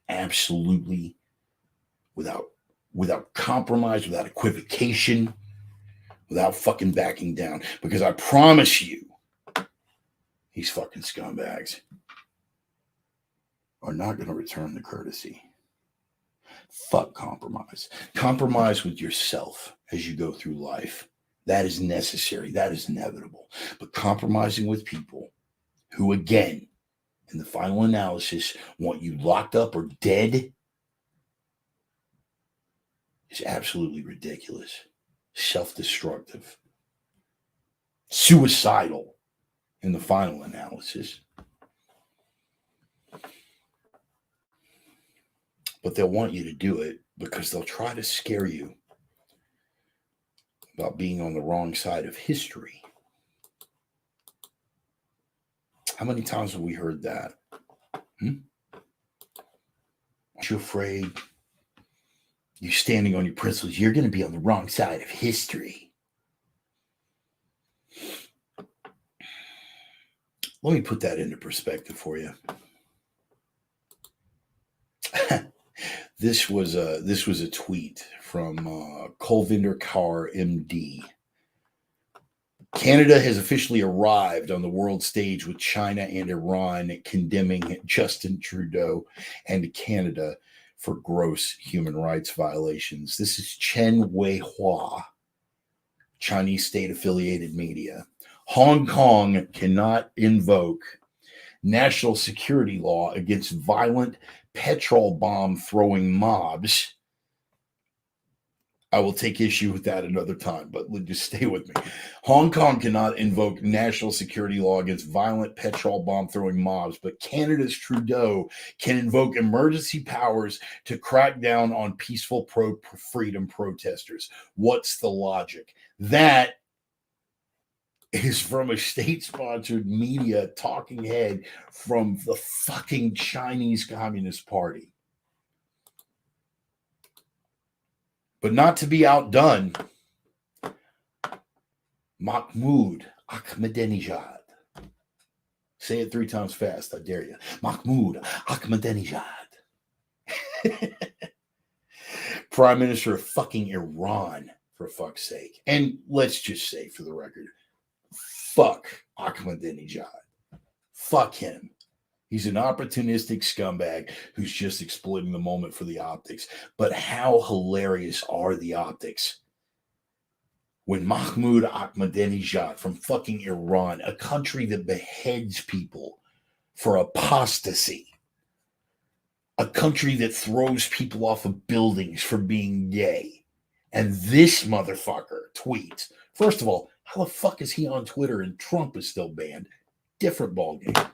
Absolutely, without compromise, without equivocation, without fucking backing down. Because I promise you, these fucking scumbags are not going to return the courtesy. Fuck compromise. Compromise with yourself as you go through life. That is necessary. That is inevitable. But compromising with people who, again, in the final analysis, want you locked up or dead is absolutely ridiculous. Self-destructive. Suicidal in the final analysis. But they'll want you to do it because they'll try to scare you about being on the wrong side of history. How many times have we heard that? Aren't you afraid? You're standing on your principles. You're going to be on the wrong side of history. Let me put that into perspective for you. This was a tweet from Kulvinder Kaur, MD. Canada has officially arrived on the world stage with China and Iran condemning Justin Trudeau and Canada for gross human rights violations. This is Chen Weihua, Chinese state-affiliated media. Hong Kong cannot invoke national security law against violent petrol bomb throwing mobs I will take issue with that another time, but just stay with me. Hong Kong cannot invoke national security law against violent petrol bomb throwing mobs, but Canada's Trudeau can invoke emergency powers to crack down on peaceful pro-freedom protesters. What's the logic? That is from a state-sponsored media talking head from the fucking Chinese Communist Party. But not to be outdone, Mahmoud Ahmadinejad. Say it 3 times fast, I dare you. Mahmoud Ahmadinejad. Prime Minister of fucking Iran, for fuck's sake. And let's just say, for the record, fuck Ahmadinejad. Fuck him. He's an opportunistic scumbag who's just exploiting the moment for the optics. But how hilarious are the optics when Mahmoud Ahmadinejad from fucking Iran, a country that beheads people for apostasy, a country that throws people off of buildings for being gay, and this motherfucker tweets, first of all, how the fuck is he on Twitter and Trump is still banned? Different ballgame.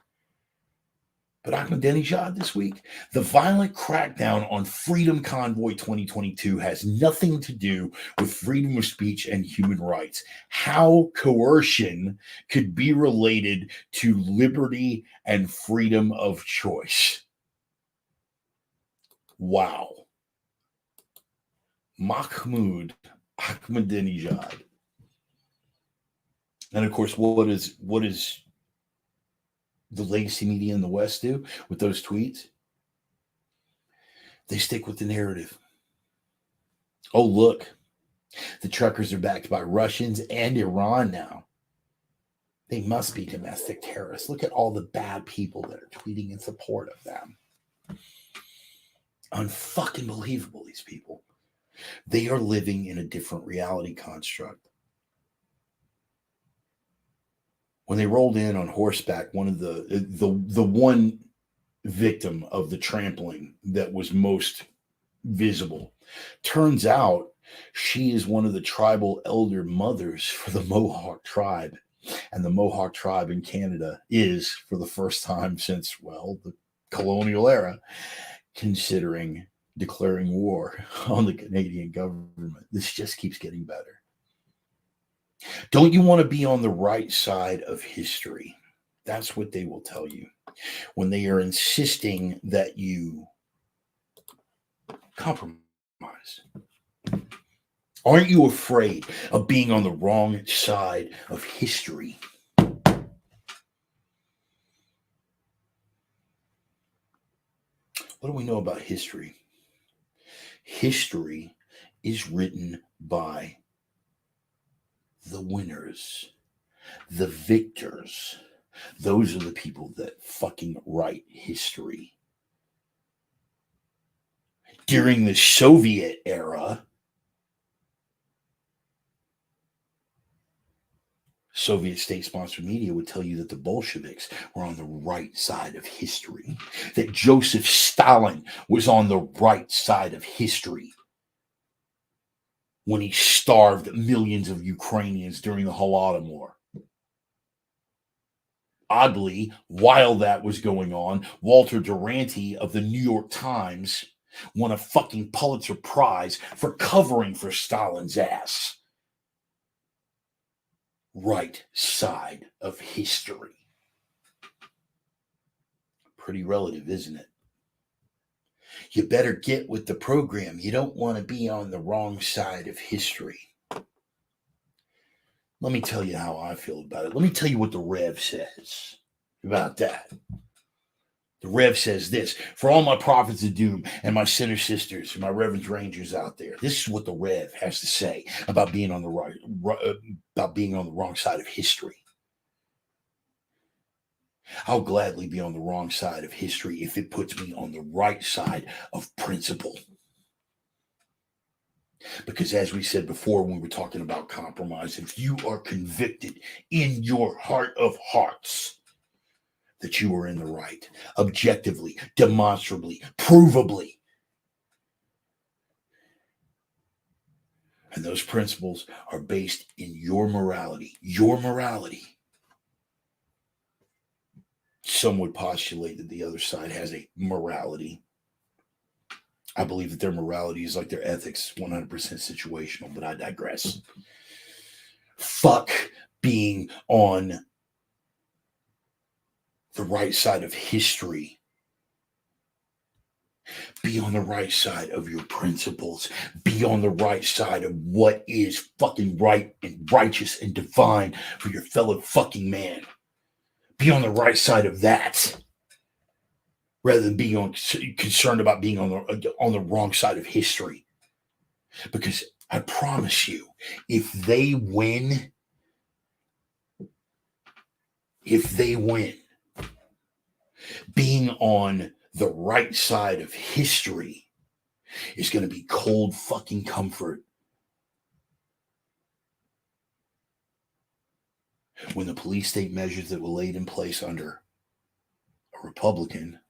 But Ahmadinejad this week, the violent crackdown on Freedom Convoy 2022 has nothing to do with freedom of speech and human rights. How coercion could be related to liberty and freedom of choice? Wow. Mahmoud Ahmadinejad. And of course, what is the legacy media in the West do with those tweets? They stick with the narrative. Oh, look, the truckers are backed by Russians and Iran now. They must be domestic terrorists. Look at all the bad people that are tweeting in support of them. Unfucking believable, these people. They are living in a different reality construct. When they rolled in on horseback, one of the one victim of the trampling that was most visible, turns out she is one of the tribal elder mothers for the Mohawk tribe. And the Mohawk tribe in Canada is, for the first time since, well, the colonial era, considering declaring war on the Canadian government. This just keeps getting better. Don't you want to be on the right side of history? That's what they will tell you when they are insisting that you compromise. Aren't you afraid of being on the wrong side of history? What do we know about history? History is written by the winners, the victors. Those are the people that fucking write history. During the Soviet era, Soviet state-sponsored media would tell you that the Bolsheviks were on the right side of history, that Joseph Stalin was on the right side of history when he starved millions of Ukrainians during the Holodomor. Oddly, while that was going on, Walter Duranty of the New York Times won a fucking Pulitzer Prize for covering for Stalin's ass. Right side of history. Pretty relative, isn't it? You better get with the program. You don't want to be on the wrong side of history. Let me tell you how I feel about it. Let me tell you what the Rev says about that. The Rev says this: for all my prophets of doom and my sinner sisters and my Reverend Rangers out there, this is what the Rev has to say about being on the wrong side of history. I'll gladly be on the wrong side of history if it puts me on the right side of principle. Because as we said before when we were talking about compromise, if you are convicted in your heart of hearts that you are in the right, objectively, demonstrably, provably, And those principles are based in your morality. Your morality. Some would postulate that the other side has a morality. I believe that their morality is like their ethics, 100% situational, but I digress. Fuck being on the right side of history. Be on the right side of your principles. Be on the right side of what is fucking right and righteous and divine for your fellow fucking man. Be on the right side of that, rather than being concerned about being on the wrong side of history. Because I promise you, if they win, being on the right side of history is going to be cold fucking comfort. When the police state measures that were laid in place under a Republican,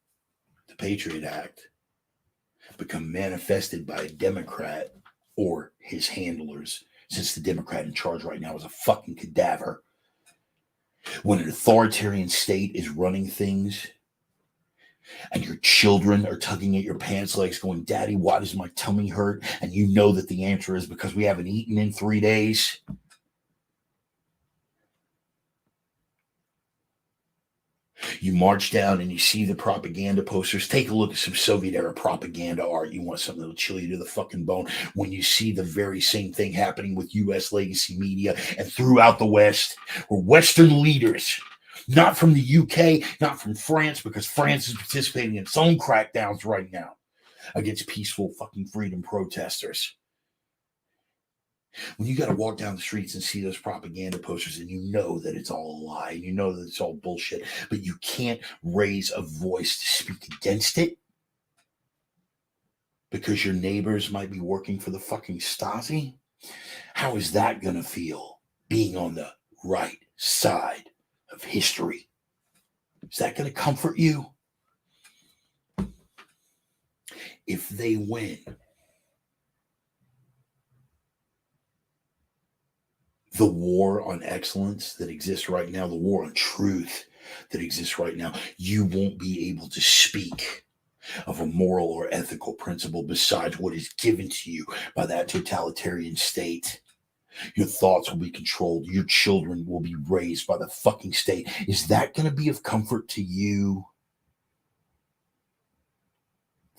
the Patriot Act, become manifested by a Democrat or his handlers, since the Democrat in charge right now is a fucking cadaver. When an authoritarian state is running things and your children are tugging at your pants legs going, "Daddy, why does my tummy hurt?" And you know that the answer is because we haven't eaten in 3 days. You march down and you see the propaganda posters. Take a look at some Soviet era propaganda art. You want something that'll chill you to the fucking bone. When you see the very same thing happening with U.S. legacy media and throughout the West, where Western leaders, not from the UK, not from France, because France is participating in its own crackdowns right now against peaceful fucking freedom protesters. When you got to walk down the streets and see those propaganda posters and you know that it's all a lie, and you know that it's all bullshit, but you can't raise a voice to speak against it because your neighbors might be working for the fucking Stasi, how is that going to feel, being on the right side of history? Is that going to comfort you? If they win, the war on excellence that exists right now, the war on truth that exists right now, you won't be able to speak of a moral or ethical principle besides what is given to you by that totalitarian state. Your thoughts will be controlled. Your children will be raised by the fucking state. Is that going to be of comfort to you?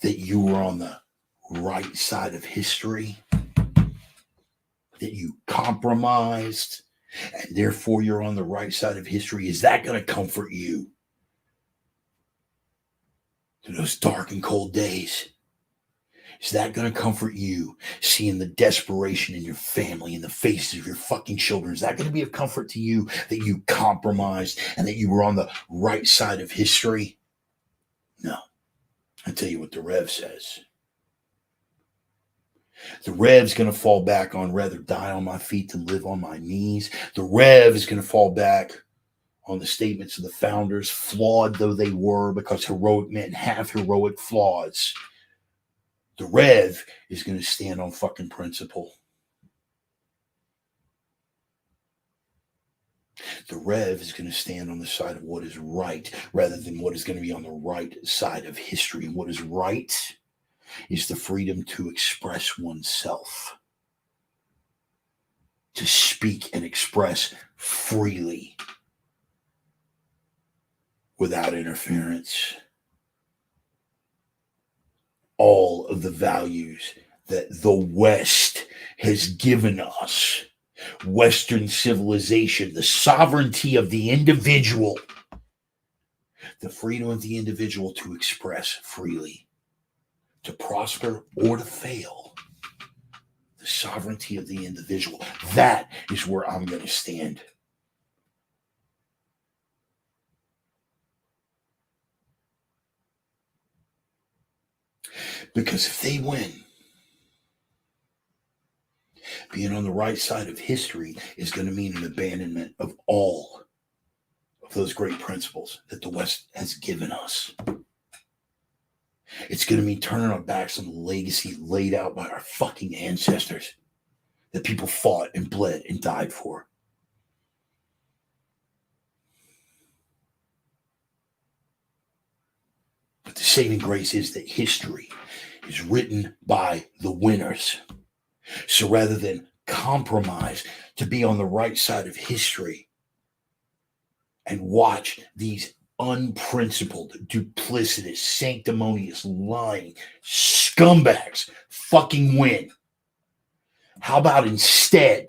That you were on the right side of history? That you compromised, and therefore you're on the right side of history? Is that going to comfort you through those dark and cold days? Is that going to comfort you, seeing the desperation in your family, in the faces of your fucking children? Is that going to be of comfort to you that you compromised and that you were on the right side of history? No. I tell you what the Rev says. The Rev's going to fall back on rather die on my feet than live on my knees. The Rev is going to fall back on the statements of the founders, flawed though they were, because heroic men have heroic flaws. The Rev is going to stand on fucking principle. The Rev is going to stand on the side of what is right rather than what is going to be on the right side of history. And what is right is the freedom to express oneself, to speak and express freely without interference. All of the values that the West has given us, Western civilization, the sovereignty of the individual, the freedom of the individual to express freely, to prosper or to fail, the sovereignty of the individual. That is where I'm going to stand. Because if they win, being on the right side of history is going to mean an abandonment of all of those great principles that the West has given us. It's going to mean turning our backs on the legacy laid out by our fucking ancestors. that people fought and bled and died for. But the saving grace is that history is written by the winners. So rather than compromise to be on the right side of history and watch these unprincipled, duplicitous, sanctimonious, lying scumbags fucking win, how about instead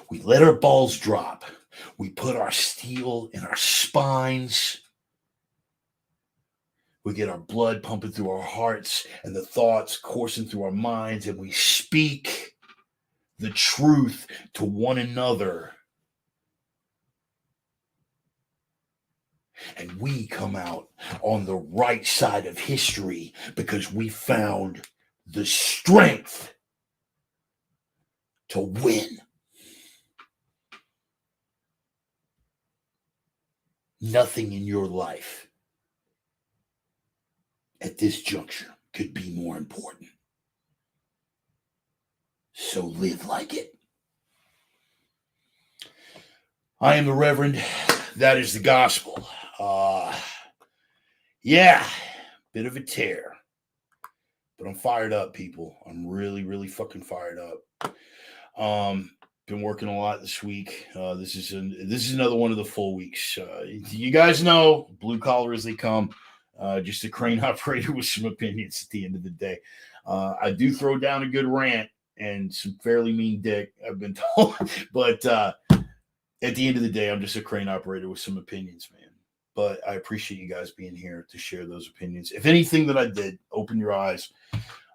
we let our balls drop, we put our steel in our spines, we get our blood pumping through our hearts and the thoughts coursing through our minds, and we speak the truth to one another. And we come out on the right side of history because we found the strength to win. Nothing in your life at this juncture could be more important. So live like it. I am the Reverend. That is the gospel. Yeah, bit of a tear. But I'm fired up, people. I'm really, really fucking fired up. Been working a lot this week. This is another one of the full weeks. You guys know, blue collar as they come. Just a crane operator with some opinions at the end of the day. I do throw down a good rant and some fairly mean dick, I've been told. But at the end of the day, I'm just a crane operator with some opinions, man. But I appreciate you guys being here to share those opinions. If anything that I did, open your eyes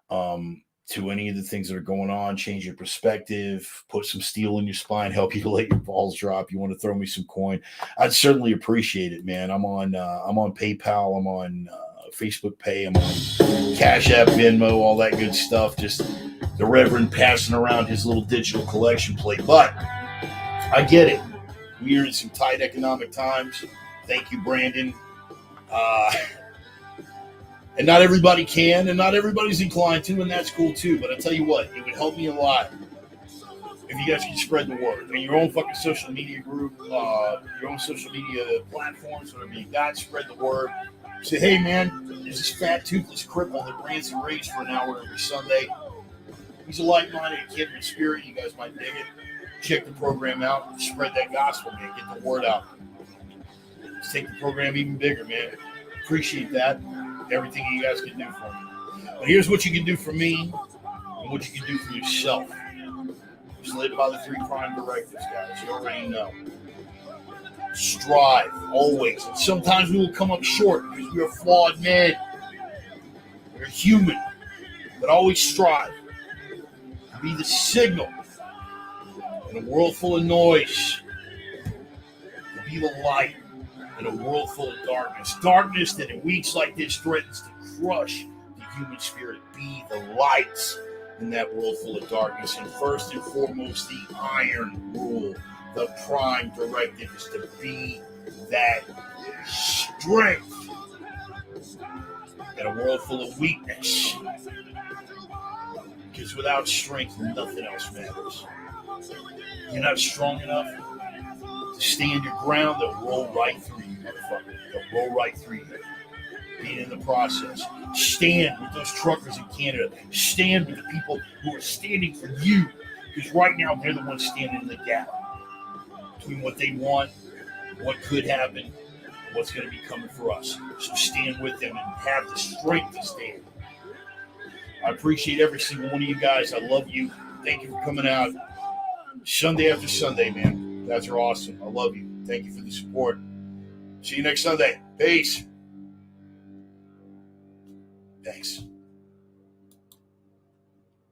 to any of the things that are going on, change your perspective, put some steel in your spine, help you to let your balls drop. You want to throw me some coin, I'd certainly appreciate it, man. I'm on PayPal, I'm on Facebook Pay, I'm on Cash App, Venmo, all that good stuff. Just the Reverend passing around his little digital collection plate. But I get it. We're in some tight economic times. Thank you, Brandon. And not everybody can, and not everybody's inclined to, and that's cool too. But I tell you what, it would help me a lot if you guys could spread the word. In your own fucking social media group, your own social media platforms, whatever you got, spread the word. Say, hey man, there's this fat, toothless cripple that rants and raves for an hour every Sunday. He's a like-minded kindred spirit. You guys might dig it. Check the program out. Spread that gospel, man. Get the word out. Let's take the program even bigger, man. Appreciate that. Everything you guys can do for me. But here's what you can do for me and what you can do for yourself. Just live by the 3 prime directives, guys. You already know. Strive, always. And sometimes we will come up short because we are flawed men. We're human. But always strive. Be the signal in a world full of noise. To be the light in a world full of darkness. Darkness that in weeks like this threatens to crush the human spirit. Be the lights in that world full of darkness. And first and foremost, the iron rule, the prime directive is to be that strength in a world full of weakness. Because without strength, nothing else matters. You're not strong enough to stand your ground, they'll roll right through you, motherfucker. They'll roll right through you. Being in the process. Stand with those truckers in Canada. Stand with the people who are standing for you. Because right now, they're the ones standing in the gap between what they want, what could happen, and what's going to be coming for us. So stand with them and have the strength to stand. I appreciate every single one of you guys. I love you. Thank you for coming out. Sunday after Sunday, man. You guys are awesome. I love you. Thank you for the support. See you next Sunday. Peace. Thanks.